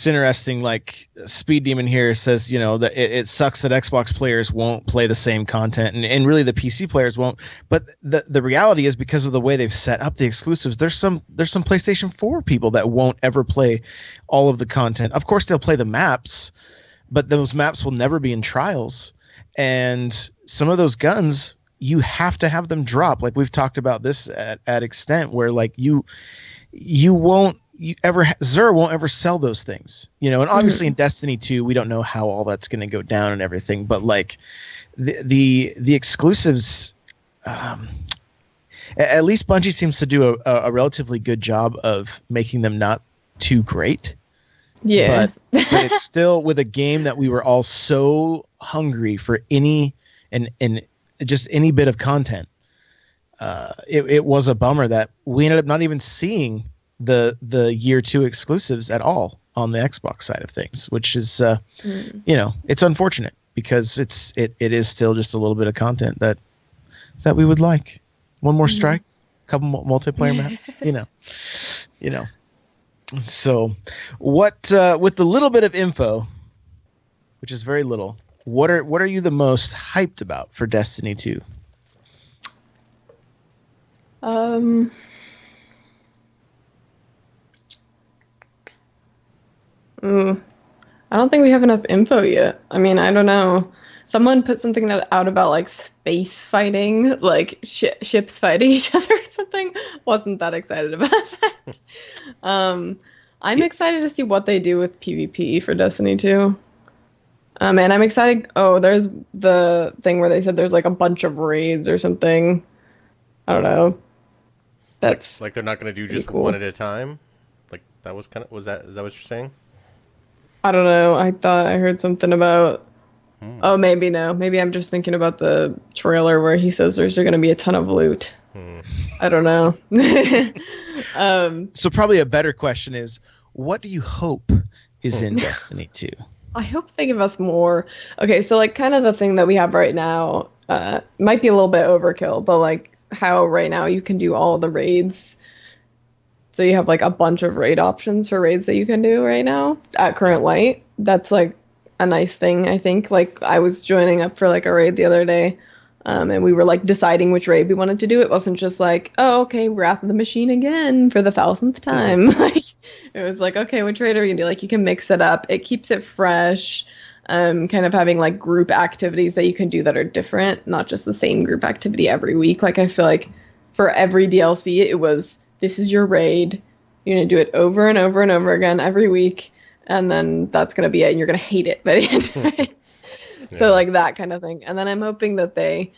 interesting, like Speed Demon here says, that it sucks that Xbox players won't play the same content, and really the PC players won't. But the reality is, because of the way they've set up the exclusives, there's some PlayStation 4 people that won't ever play all of the content. Of course, they'll play the maps, but those maps will never be in trials. And some of those guns, you have to have them drop. Like we've talked about this at extent, where like you won't Xur won't ever sell those things, and obviously in Destiny 2, we don't know how all that's going to go down and everything, but like the exclusives, at least Bungie seems to do a relatively good job of making them not too great. Yeah. But it's still, with a game that we were all so hungry for any just any bit of content. It was a bummer that we ended up not even seeing the year 2 exclusives at all on the Xbox side of things, which is it's unfortunate, because it is still just a little bit of content that we would like. One more strike, a couple more multiplayer maps, So what with the little bit of info, which is very little, what are you the most hyped about for Destiny 2? I don't think we have enough info yet. I mean, I don't know. Someone put something out about like space fighting, like ships fighting each other or something. Wasn't that excited about that. I'm excited to see what they do with PvP for Destiny 2. And I'm excited. Oh, there's the thing where they said there's like a bunch of raids or something. I don't know. That's like they're not going to do just cool. One at a time. Like that was is that what you're saying? I don't know. I thought I heard something about. Oh, maybe no. Maybe I'm just thinking about the trailer where he says there's going to be a ton of loot. I don't know. So probably a better question is, what do you hope is in Destiny 2? I hope they give us more. Okay, so like kind of the thing that we have right now might be a little bit overkill, but like how right now you can do all the raids. So you have like a bunch of raid options for raids that you can do right now at current light. That's like a nice thing, I think. Like I was joining up for like a raid the other day, and we were like deciding which raid we wanted to do. It wasn't just like, oh, okay, Wrath of the Machine again for the 1000th time. Like it was like, okay, which raid are we gonna do? Like you can mix it up. It keeps it fresh. Kind of having like group activities that you can do that are different, not just the same group activity every week. Like I feel like for every DLC, it was, this is your raid. You're going to do it over and over and over again every week. And then that's going to be it. And you're going to hate it by the end of it. Yeah. So like that kind of thing. And then I'm hoping that they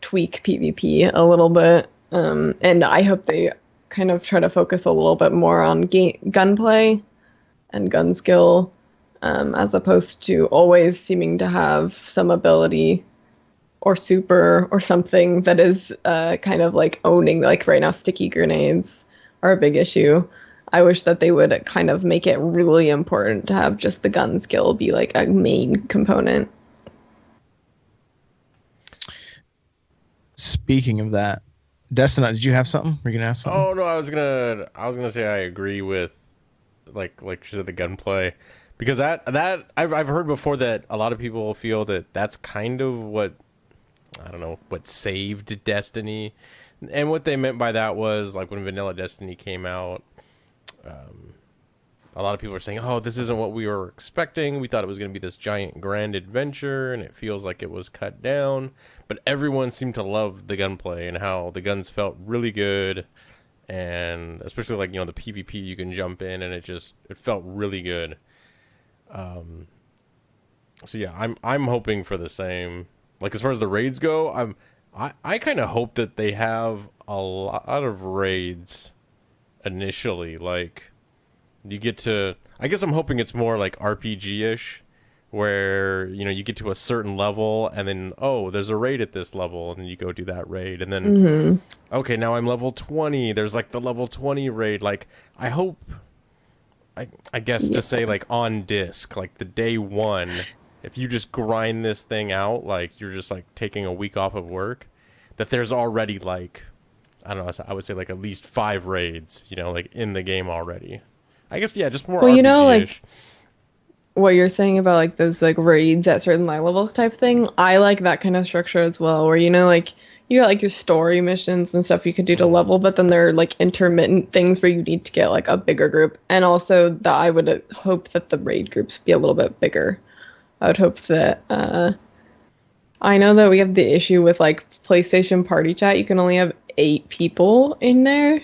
tweak PvP a little bit. And I hope they kind of try to focus a little bit more on gunplay and gun skill, as opposed to always seeming to have some ability or super or something that is kind of like owning. Like right now, sticky grenades are a big issue. I wish that they would kind of make it really important to have just the gun skill be like a main component. Speaking of that, Destin, did you have something? Were you gonna ask something? Oh no, I was gonna say I agree with like you said, the gunplay, because that I've heard before that a lot of people feel that that's kind of what, I don't know, what saved Destiny, and what they meant by that was like when Vanilla Destiny came out, a lot of people are saying, oh, this isn't what we were expecting. We thought it was going to be this giant grand adventure, and it feels like it was cut down. But everyone seemed to love the gunplay and how the guns felt really good. And especially like, the PvP, you can jump in and it felt really good. So yeah, I'm hoping for the same. Like as far as the raids go, I kind of hope that they have a lot of raids initially. Like you get to, I guess I'm hoping it's more like RPG-ish, where you get to a certain level and then there's a raid at this level and then you go do that raid and then okay, now I'm level 20, there's like the level 20 raid. Like I hope, I guess to say like on disc, like the day one, if you just grind this thing out, like you're just like taking a week off of work, that there's already like, I don't know, I would say like at least 5 raids, like in the game already. I guess, yeah, just more RPG-ish. Like what you're saying about like those like raids at certain level type thing, I like that kind of structure as well, where like you got like your story missions and stuff you could do to level, but then there are like intermittent things where you need to get like a bigger group. And also that I would hope that the raid groups be a little bit bigger. I would hope that I know that we have the issue with like PlayStation Party Chat, you can only have 8 people in there,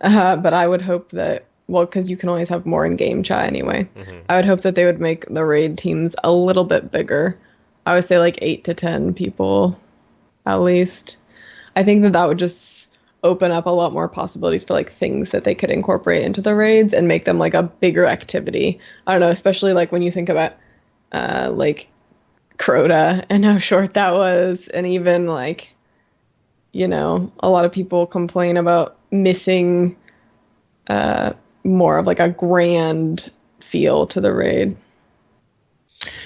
but I would hope that, well, because you can always have more in-game chat anyway. I would hope that they would make the raid teams a little bit bigger. I would say like 8 to 10 people, at least. I think that would just open up a lot more possibilities for like things that they could incorporate into the raids and make them like a bigger activity. I don't know, especially like when you think about like Crota and how short that was, and even like, a lot of people complain about missing more of like a grand feel to the raid.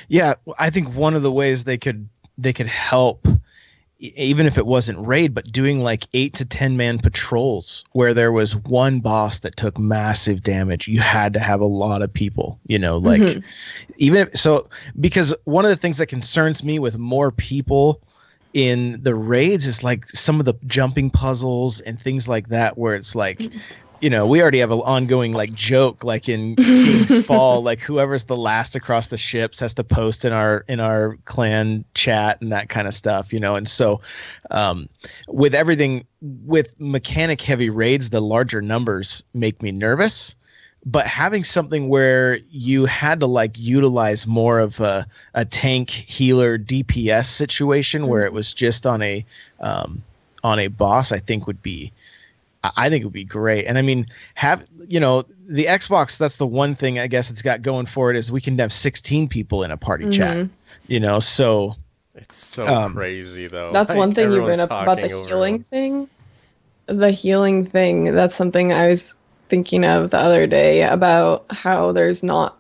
Yeah, I think one of the ways they could help, even if it wasn't raid, but doing like 8 to 10 man patrols where there was one boss that took massive damage. You had to have a lot of people, like even if so, because one of the things that concerns me with more people in the raids is like some of the jumping puzzles and things like that, where it's like, we already have an ongoing like joke, like in King's Fall, like whoever's the last across the ships has to post in our clan chat and that kind of stuff, and so with everything, with mechanic heavy raids, the larger numbers make me nervous. But having something where you had to like utilize more of a tank healer DPS situation where it was just on a boss, I think would be great. And I mean, the Xbox, that's the one thing I guess it's got going for it, is we can have 16 people in a party chat, so it's so crazy though. That's like, one thing you bring up about the healing thing. The healing thing, that's something I was thinking of the other day, about how there's not,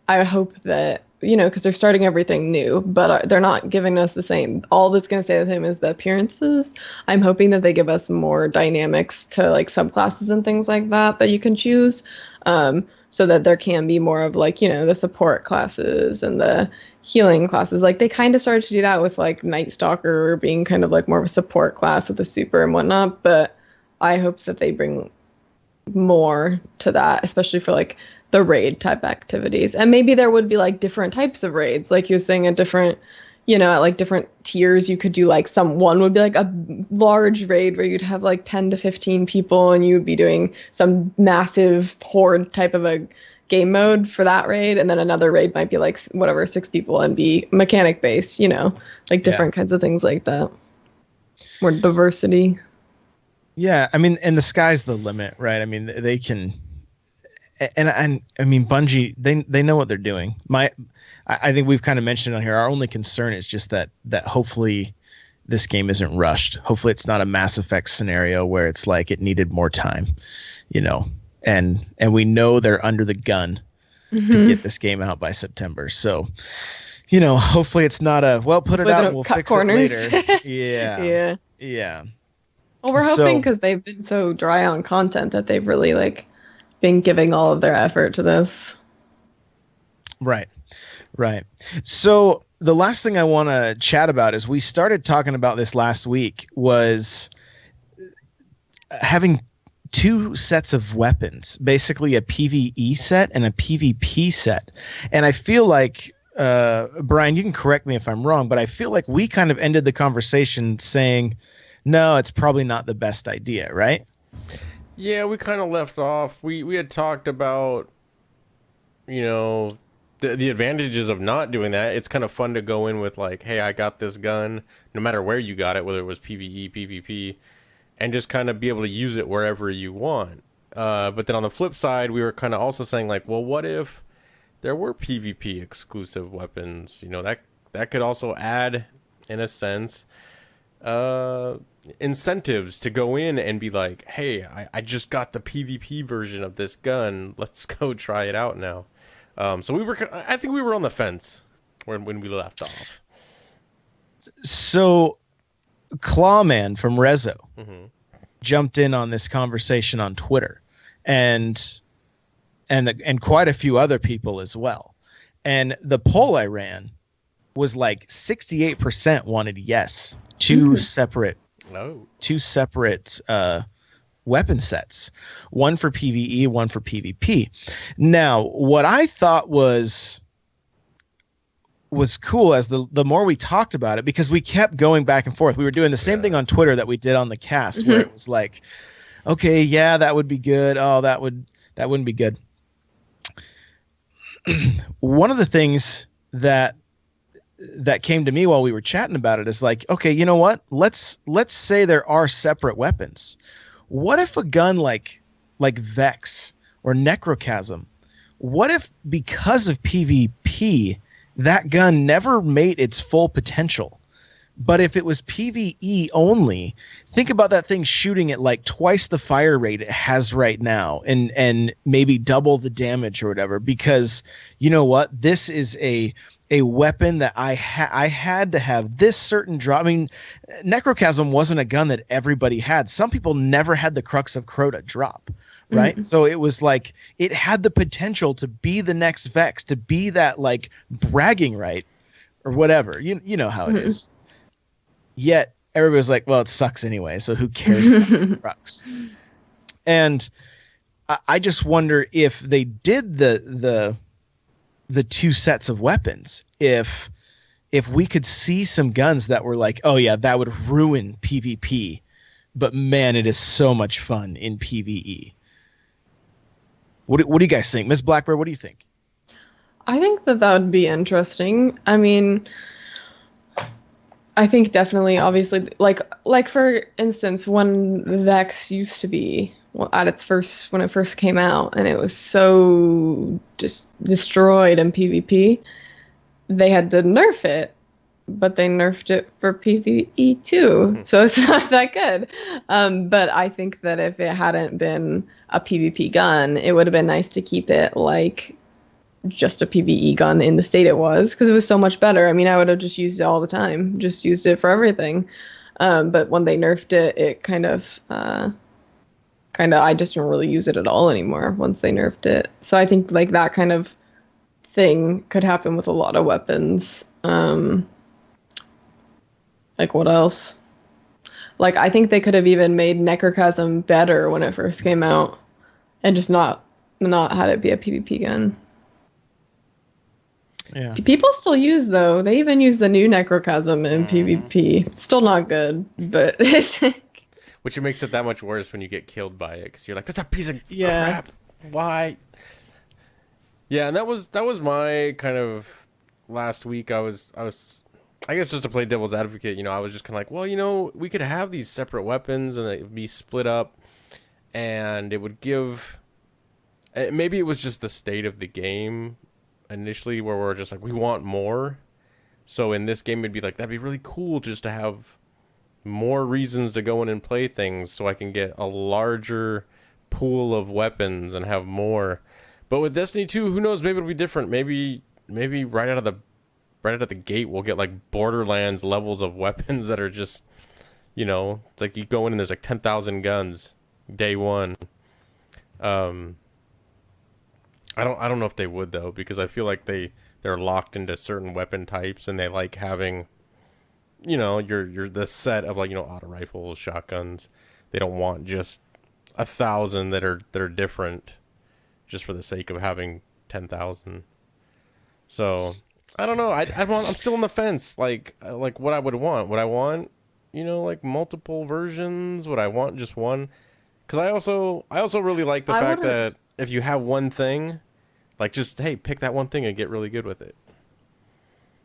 I hope that, because they're starting everything new, but they're not giving us the same. All that's going to stay the same is the appearances. I'm hoping that they give us more dynamics to like subclasses and things like that you can choose, so that there can be more of like, the support classes and the healing classes. Like they kind of started to do that with like Night Stalker being kind of like more of a support class with the super and whatnot, but I hope that they bring more to that, especially for like the raid type activities. And maybe there would be like different types of raids, like you were saying, at different, at like different tiers. You could do like one would be like a large raid where you'd have like 10 to 15 people and you would be doing some massive horde type of a game mode for that raid, and then another raid might be like 6 people and be mechanic based, like different kinds of things like that. More diversity. Yeah, I mean, and the sky's the limit, right? I mean, they can, and I mean, Bungie, they know what they're doing. I think we've kind of mentioned on here, our only concern is just that hopefully this game isn't rushed. Hopefully it's not a Mass Effect scenario where it's like it needed more time, and we know they're under the gun to get this game out by September. So, hopefully it's not put it out and we'll fix it later. Yeah. Yeah. Well, we're hoping because they've been so dry on content that they've really been giving all of their effort to this. Right. So the last thing I want to chat about is we started talking about this last week was having two sets of weapons, basically a PvE set and a PvP set. And I feel like, Brian, you can correct me if I'm wrong, but I feel like we kind of ended the conversation saying, no, it's probably not the best idea, right? Yeah, we kind of left off. We had talked about, the advantages of not doing that. It's kind of fun to go in with like, hey, I got this gun, no matter where you got it, whether it was PvE, PvP, and just kind of be able to use it wherever you want. But then on the flip side, we were kind of also saying like, well, what if there were PvP exclusive weapons? That could also add, in a sense, incentives to go in and be like, hey, I just got the PvP version of this gun. Let's go try it out now. So I think we were on the fence when we left off. So Clawman from Rezo jumped in on this conversation on Twitter and quite a few other people as well. And the poll I ran was like 68% wanted yes. Two separate weapon sets, one for PvE, one for PvP. Now, what I thought was cool as the more we talked about it, because we kept going back and forth. We were doing the same thing on Twitter that we did on the cast, where it was like, okay, yeah, that would be good. Oh, that wouldn't be good. One of the things that came to me while we were chatting about it is like, okay, you know what? Let's say there are separate weapons. What if a gun like Vex or Necrochasm, what if because of PvP, that gun never made its full potential? But if it was PvE only, think about that thing shooting at like twice the fire rate it has right now and maybe double the damage or whatever, because you know what? This is a weapon that I had to have this certain drop. I mean, Necrochasm wasn't a gun that everybody had. Some people never had the Crux of Crota drop, right? Mm-hmm. So it was like it had the potential to be the next Vex, to be that like bragging right or whatever. You know how it is. Yet everybody's like, well, it sucks anyway, so who cares about the Crux? And I just wonder if they did the two sets of weapons, if we could see some guns that were like, oh yeah, that would ruin PvP, but man, it is so much fun in PvE. What do you guys think? Miss Blackbear, what do you think? I think that would be interesting. I mean, I think definitely, obviously, like for instance, when Vex used to be at its first, when it first came out, and it was so just destroyed in PvP, they had to nerf it, but they nerfed it for PvE too, so it's not that good. But I think that if it hadn't been a PvP gun, it would have been nice to keep it like just a PvE gun in the state it was, because it was so much better. I mean, I would have just used it all the time, just used it for everything. But when they nerfed it, it kind of I just don't really use it at all anymore once they nerfed it. So I think like that kind of thing could happen with a lot of weapons. Like what else? Like I think they could have even made Necrochasm better when it first came out, and just not had it be a PvP gun. Yeah. People still use, though. They even use the new Necrochasm in PvP. It's still not good, but it's which makes it that much worse when you get killed by it, because you're like, that's a piece of crap. Why? Yeah, and that was my kind of last week. I was I guess just to play devil's advocate, I was just kind of like, well, we could have these separate weapons and it would be split up, and it would give. Maybe it was just the state of the game initially where we're just like, we want more. So in this game, it'd be like, that'd be really cool just to have more reasons to go in and play things, so I can get a larger pool of weapons and have more. But with Destiny 2, who knows? Maybe it'll be different. Maybe right out of the gate, we'll get like Borderlands levels of weapons that are just, it's like you go in and there's like 10,000 guns day one. I don't know if they would though, because I feel like they're locked into certain weapon types and they like having, you're the set of like, auto rifles, shotguns. They don't want just 1,000 that are different just for the sake of having 10,000. So I don't know. I'm still on the fence. Like what I would want. Would I want, like multiple versions? Would I want just one? Because I also really like the fact that if you have one thing, like just, hey, pick that one thing and get really good with it.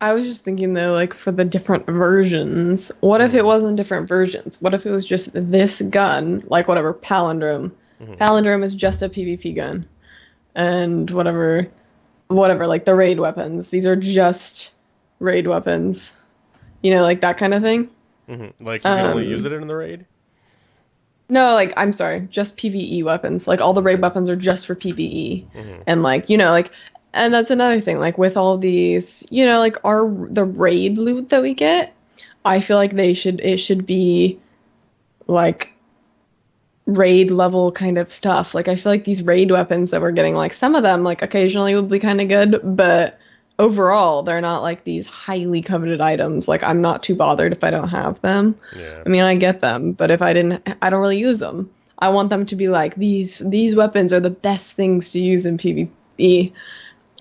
I was just thinking though, like for the different versions, what if it wasn't different versions? What if it was just this gun, like whatever, Palindrome. Palindrome is just a PvP gun. And whatever, like the raid weapons. These are just raid weapons. Like that kind of thing. Mm-hmm. Like you can only use it in the raid? No, like, I'm sorry, just PvE weapons. Like all the raid weapons are just for PvE. Mm-hmm. And like, and that's another thing, like with all these, like the raid loot that we get, I feel like it should be like raid level kind of stuff. Like I feel like these raid weapons that we're getting, like some of them like occasionally would be kind of good, but overall they're not like these highly coveted items. Like I'm not too bothered if I don't have them. Yeah. I mean, I get them, but if I don't really use them. I want them to be like these weapons are the best things to use in PvE.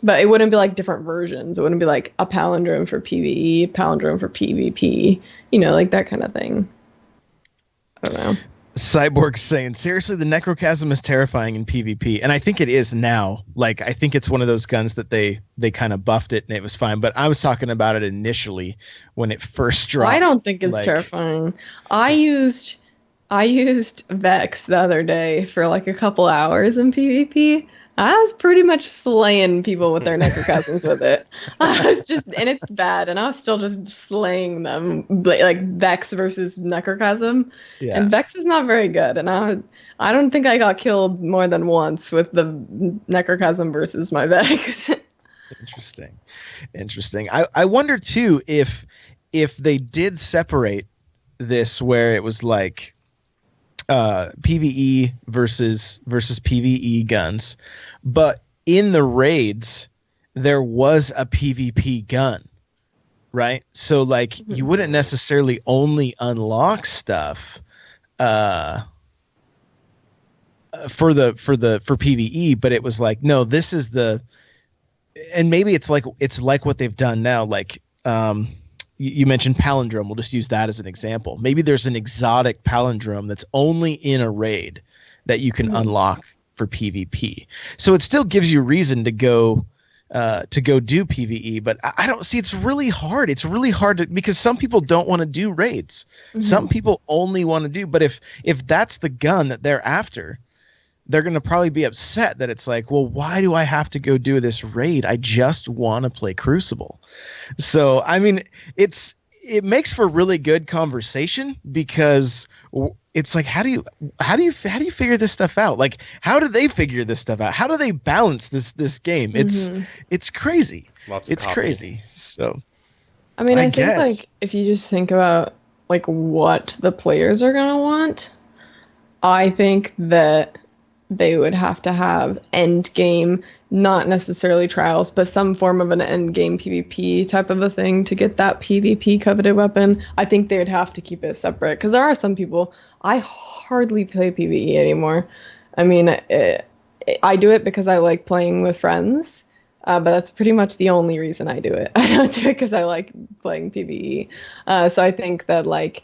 But it wouldn't be like different versions. It wouldn't be like a palindrome for PvE, palindrome for PvP, like that kind of thing. I don't know. Cyborg's saying, seriously, the Necrochasm is terrifying in PvP. And I think it is now. Like, I think it's one of those guns that they kind of buffed it and it was fine. But I was talking about it initially when it first dropped. I don't think it's terrifying. I used Vex the other day for like a couple hours in PvP. I was pretty much slaying people with their necrochasms with it. And it's bad, and I was still just slaying them, like Vex versus necrochasm. Yeah. And Vex is not very good, and I don't think I got killed more than once with the necrochasm versus my Vex. Interesting. I wonder too if they did separate this where it was like PvE versus PvE guns, but in the raids there was a PvP gun, right? So like you wouldn't necessarily only unlock stuff for PvE, but it was like, no, this is and maybe it's like what they've done now, like you mentioned palindrome. We'll just use that as an example. Maybe there's an exotic palindrome that's only in a raid that you can unlock for PvP. So it still gives you reason to go do PvE, but I don't see. It's really hard. It's really hard because some people don't want to do raids. Mm-hmm. Some people only want to do. But if that's the gun that they're after, they're going to probably be upset that it's like, well, why do I have to go do this raid? I just want to play Crucible. So, I mean, it makes for really good conversation because it's like, how do you figure this stuff out? Like, how do they figure this stuff out? How do they balance this game? It's crazy. It's crazy. So, I mean, I think like if you just think about like what the players are going to want, I think that they would have to have end game, not necessarily trials, but some form of an end game PvP type of a thing to get that PvP coveted weapon. I think they would have to keep it separate because there are some people. I hardly play PvE anymore. I mean, I do it because I like playing with friends, but that's pretty much the only reason I do it. I don't do it because I like playing PvE. So I think that like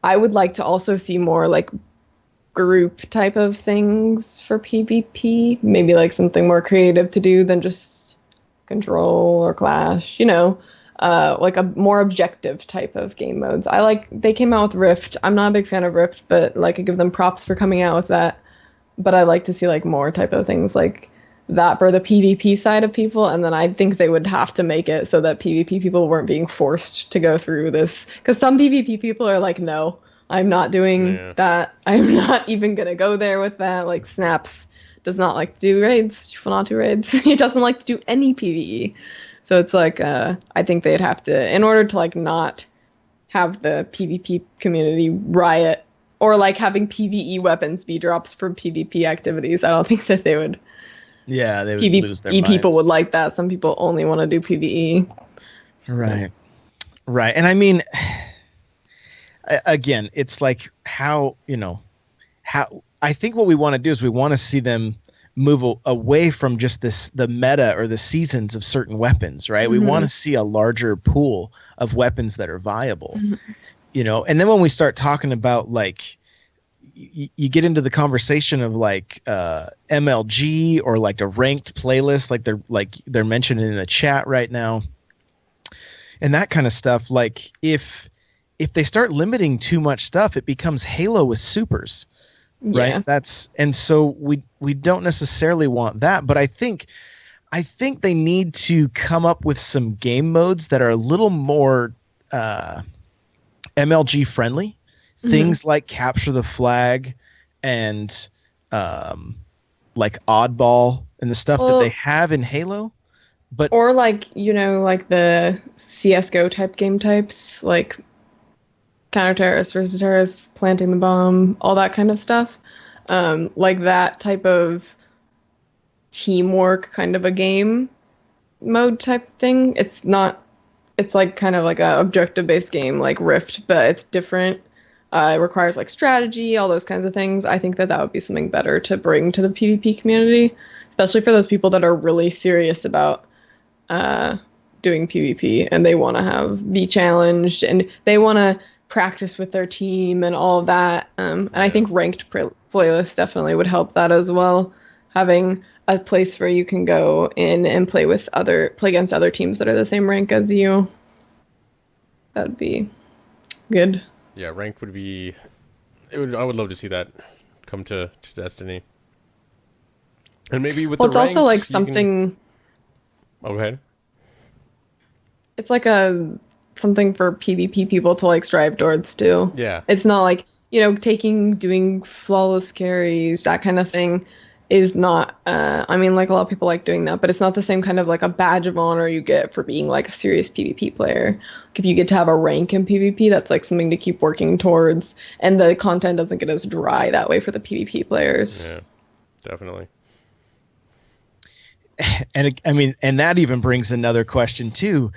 I would like to also see more like group type of things for PvP, maybe like something more creative to do than just control or clash, like a more objective type of game modes. They came out with Rift. I'm not a big fan of Rift, but like I give them props for coming out with that. But I like to see like more type of things like that for the PvP side of people, and then I think they would have to make it so that PvP people weren't being forced to go through this, because some PvP people are like, no, I'm not doing that. I'm not even gonna go there with that. Like Snaps does not like to do raids. She will not do raids. He doesn't like to do any PvE. So it's like I think they'd have to, in order to like not have the PvP community riot or like having PvE weapon speed drops for PvP activities. I don't think that they would. Yeah, they would PvE lose their minds. people would like that. Some people only want to do PvE. Right. And I mean, again, it's like how I think what we want to do is we want to see them move away from just the meta or the seasons of certain weapons, right? We want to see a larger pool of weapons that are viable, and then when we start talking about like, you get into the conversation of like MLG or like a ranked playlist, like they're mentioning in the chat right now, and that kind of stuff. Like if they start limiting too much stuff, it becomes Halo with supers. Yeah. Right. And so we don't necessarily want that, but I think they need to come up with some game modes that are a little more MLG friendly. Things like capture the flag and like oddball and the stuff that they have in Halo. Or like, like the CS:GO type game types, like counter-terrorists versus terrorists, planting the bomb, all that kind of stuff. Like that type of teamwork kind of a game mode type thing. It's like kind of like a objective-based game like Rift, but it's different. It requires like strategy, all those kinds of things. I think that would be something better to bring to the PvP community, especially for those people that are really serious about doing PvP and they want to be challenged and they want to practice with their team and all of that. And I think ranked playlists definitely would help that as well. Having a place where you can go in and play against other teams that are the same rank as you. That'd be good. Yeah, ranked would be. I would love to see that come to Destiny. And maybe with it's also like something. Go ahead. It's like something for PvP people to like strive towards too. Yeah. It's not like, doing flawless carries, that kind of thing is not, I mean, like a lot of people like doing that, but it's not the same kind of like a badge of honor you get for being like a serious PvP player. Like if you get to have a rank in PvP, that's like something to keep working towards, and the content doesn't get as dry that way for the PvP players. Yeah, definitely. And I mean, and that even brings another question too.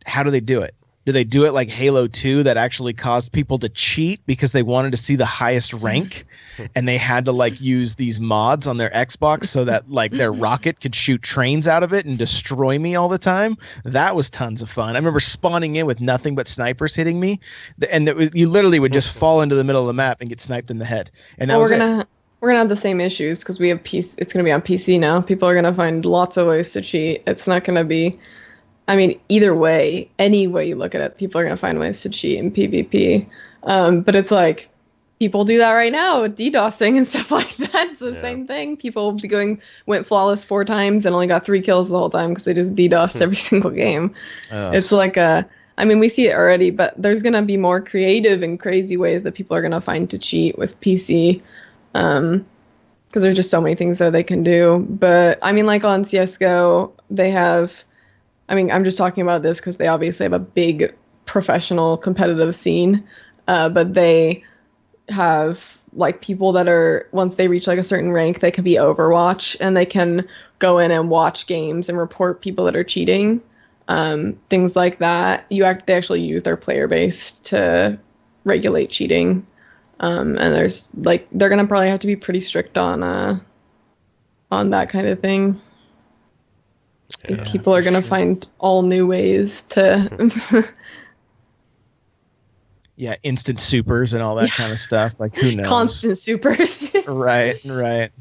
How do they do it? Do they do it like Halo 2 that actually caused people to cheat because they wanted to see the highest rank and they had to like use these mods on their Xbox so that like their rocket could shoot trains out of it and destroy me all the time? That was tons of fun. I remember spawning in with nothing but snipers hitting me, and you literally would just fall into the middle of the map and get sniped in the head. And that was we're gonna have the same issues because we have it's gonna be on PC now. People are gonna find lots of ways to cheat. It's not gonna be. I mean, either way, any way you look at it, people are going to find ways to cheat in PvP. But it's like, people do that right now with DDoSing and stuff like that. It's the same thing. People went flawless 4 times and only got 3 kills the whole time because they just DDoSed every single game. It's like I mean, we see it already, but there's going to be more creative and crazy ways that people are going to find to cheat with PC. Because there's just so many things that they can do. But I mean, like on CSGO, they have... I mean, I'm just talking about this because they obviously have a big professional competitive scene, but they have like people that are, once they reach like a certain rank, they can be Overwatch and they can go in and watch games and report people that are cheating, things like that. They actually use their player base to regulate cheating, and there's like they're gonna probably have to be pretty strict on that kind of thing. Yeah, people are going to find all new ways to... Yeah, instant supers and all that kind of stuff. Like, who knows? Constant supers. Right.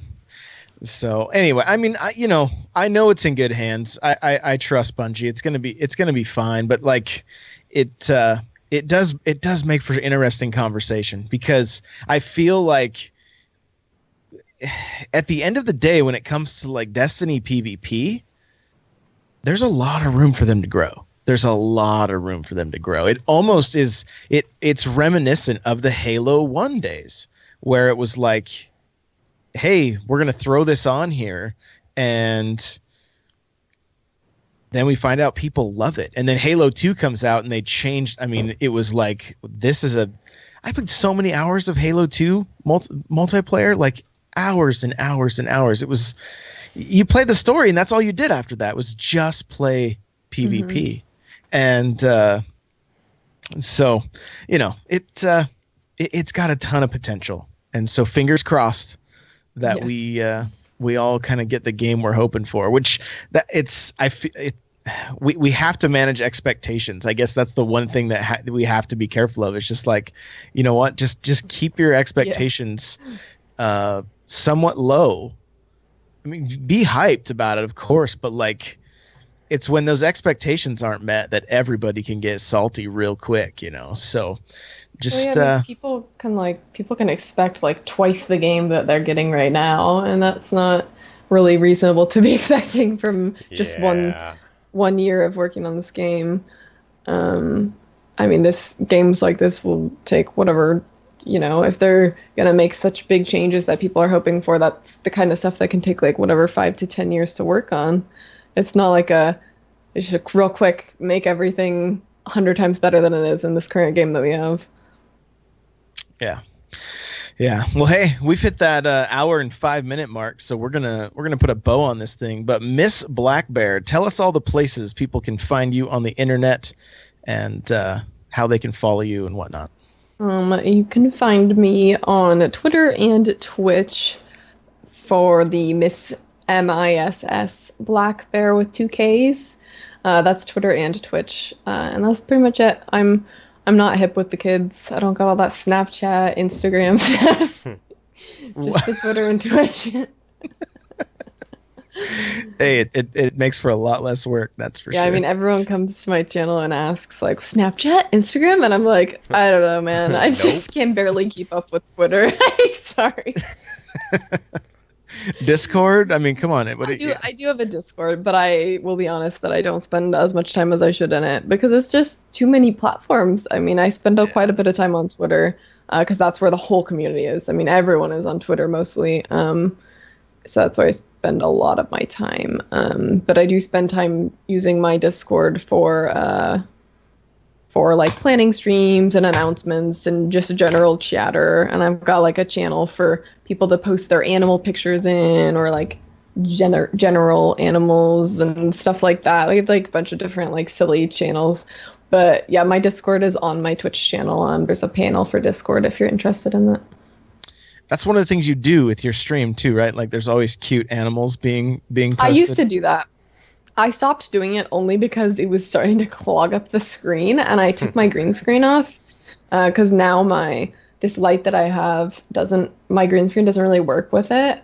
So, anyway, I mean, I know it's in good hands. I trust Bungie. It's gonna be fine. But like, it does make for interesting conversation because I feel like at the end of the day, when it comes to like Destiny PvP, there's a lot of room for them to grow. there's a lot of room for them to grow. It almost is it's reminiscent of the Halo 1 days where it was like, hey, we're going to throw this on here, and then we find out people love it. And then Halo 2 comes out and they changed. I mean, it was like, I played so many hours of Halo 2 multiplayer, like hours and hours and hours. It was, you played the story and that's all you did after that was just play PvP. And so, it's got a ton of potential. And so fingers crossed that we all kind of get the game we're hoping for, which we have to manage expectations. I guess that's the one thing that we have to be careful of. It's just like, you know what, just keep your expectations somewhat low. I mean, be hyped about it, of course, but like, it's when those expectations aren't met that everybody can get salty real quick, so just people can expect like twice the game that they're getting right now, and that's not really reasonable to be expecting from just one year of working on this game. I mean, games like this will take whatever, if they're gonna make such big changes that people are hoping for, that's the kind of stuff that can take like whatever 5 to 10 years to work on. It's not like it's just a real quick make everything 100 times better than it is in this current game that we have. Yeah. Well, hey, we've hit that hour and 5-minute mark, so we're gonna put a bow on this thing. But Miss Blackbear, tell us all the places people can find you on the internet and how they can follow you and whatnot. You can find me on Twitter and Twitch for the Miss MISS Blackbear with 2 Ks. That's Twitter and Twitch, and that's pretty much it. I'm not hip with the kids. I don't got all that Snapchat, Instagram stuff. Just the Twitter and Twitch. Hey, it makes for a lot less work, that's for sure. Yeah, I mean, everyone comes to my channel and asks, like, Snapchat, Instagram? And I'm like, I don't know, man. I just can barely keep up with Twitter. Sorry. Discord? I mean, come on. I do have a Discord, but I will be honest that I don't spend as much time as I should in it because it's just too many platforms. I mean, I spend quite a bit of time on Twitter because that's where the whole community is. I mean, everyone is on Twitter mostly. So that's where I spend a lot of my time. But I do spend time using my Discord for like planning streams and announcements and just a general chatter. And I've got like a channel for people to post their animal pictures in, or like general animals and stuff like that. We have like a bunch of different like silly channels. But yeah, my Discord is on my Twitch channel. There's a panel for Discord if you're interested in that. That's one of the things you do with your stream too, right? Like there's always cute animals being posted. I used to do that. I stopped doing it only because it was starting to clog up the screen, and I took my green screen off because now this light that I have my green screen doesn't really work with it.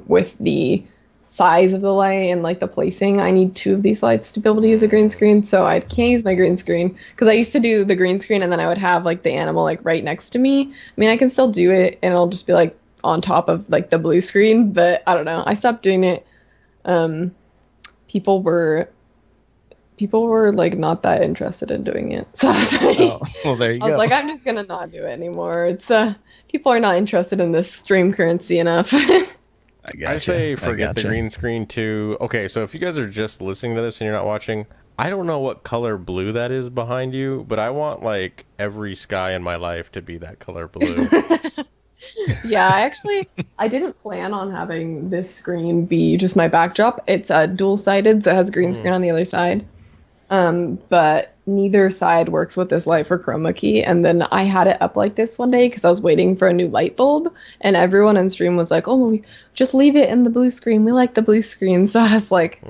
With the size of the light and like the placing, I need 2 of these lights to be able to use a green screen, so I can't use my green screen because I used to do the green screen and then I would have like the animal like right next to me. I mean, I can still do it and it'll just be like on top of like the blue screen, but I don't know. I stopped doing it. People were like not that interested in doing it. So I was like, well, there you go. I was like, I'm just gonna not do it anymore. It's people are not interested in this stream currency enough. I say forget the green screen too. Okay, so if you guys are just listening to this and you're not watching, I don't know what color blue that is behind you, but I want like every sky in my life to be that color blue. Yeah, I didn't plan on having this screen be just my backdrop. It's dual-sided, so it has a green screen on the other side. But neither side works with this light for chroma key. And then I had it up like this one day because I was waiting for a new light bulb, and everyone in stream was like, "Oh, just leave it in the blue screen. We like the blue screen." So I was like,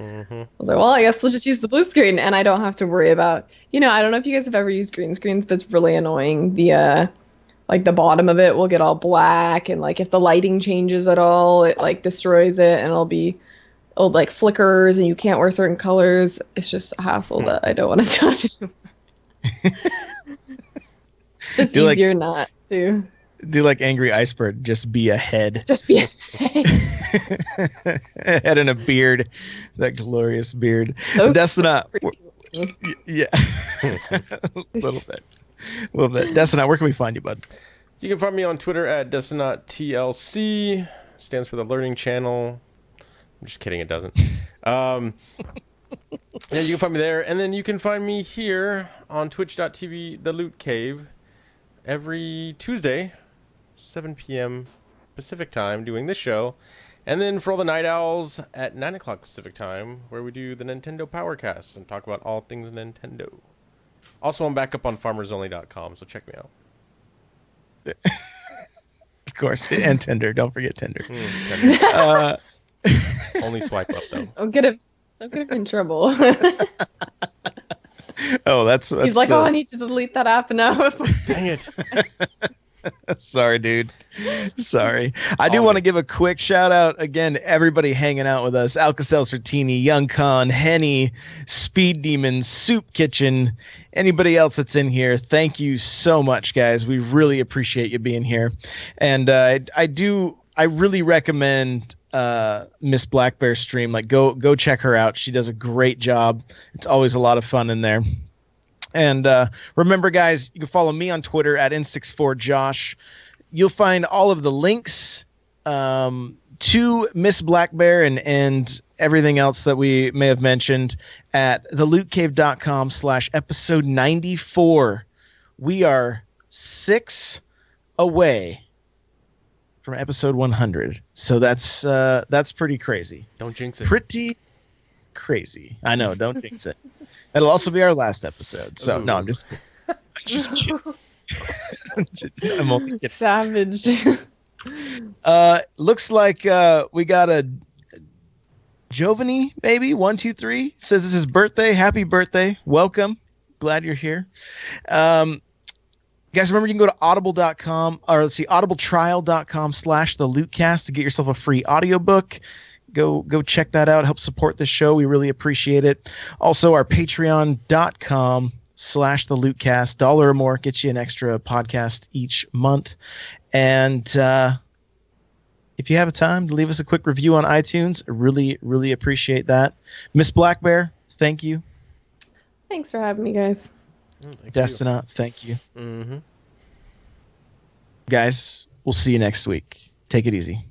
well, I guess we'll just use the blue screen, and I don't have to worry about. I don't know if you guys have ever used green screens, but it's really annoying. Like the bottom of it will get all black, and like if the lighting changes at all, it like destroys it, and it'll like flickers, and you can't wear certain colors. It's just a hassle that I don't want to do anymore. It's easier not to. Do like Angry Iceberg, just be a head. Just be a head. Head and a beard, that glorious beard. So Destina, Yeah. A little bit. Destinat, where can we find you, bud? You can find me on Twitter at DestinaTLC. Stands for the Learning Channel. I'm just kidding, it doesn't. Yeah, you can find me there. And then you can find me here on twitch.tv, The Loot Cave, every Tuesday, 7 p.m. Pacific time, doing this show. And then for all the night owls, at 9 o'clock Pacific time, where we do the Nintendo Powercast and talk about all things Nintendo. Also, I'm back up on farmersonly.com, so check me out. Of course, and Tinder. Don't forget Tinder. Tinder. Only swipe up, though. Don't get him in trouble. Oh, that's He's like, I need to delete that app now. Dang it. Sorry, dude. Sorry. I do want to give a quick shout out again to everybody hanging out with us. Alka-Seltzer Sartini, Young Con, Henny, Speed Demon, Soup Kitchen, anybody else that's in here. Thank you so much, guys. We really appreciate you being here. And I really recommend Miss Blackbear stream. Like go check her out. She does a great job. It's always a lot of fun in there. And remember, guys, you can follow me on Twitter at N64Josh. You'll find all of the links to Miss Blackbear and everything else that we may have mentioned at thelootcave.com/episode 94. We are 6 away from episode 100. So that's pretty crazy. Don't jinx it. Pretty crazy. I know, don't jinx it. It'll also be our last episode. So no, I'm just kidding. I'm only kidding. Savage. Looks like we got a Giovanni, maybe 123 says it's his birthday. Happy birthday. Welcome. Glad you're here. Guys, remember you can go to audible.com or audibletrial.com/thelootcast to get yourself a free audiobook. Go check that out. Help support the show. We really appreciate it. Also, our patreon.com/thelootcast. $1 or more gets you an extra podcast each month. And if you have time to leave us a quick review on iTunes, I really, really appreciate that. Miss Blackbear, thank you. Thanks for having me, guys. Destina, thank you. Mm-hmm. Guys, we'll see you next week. Take it easy.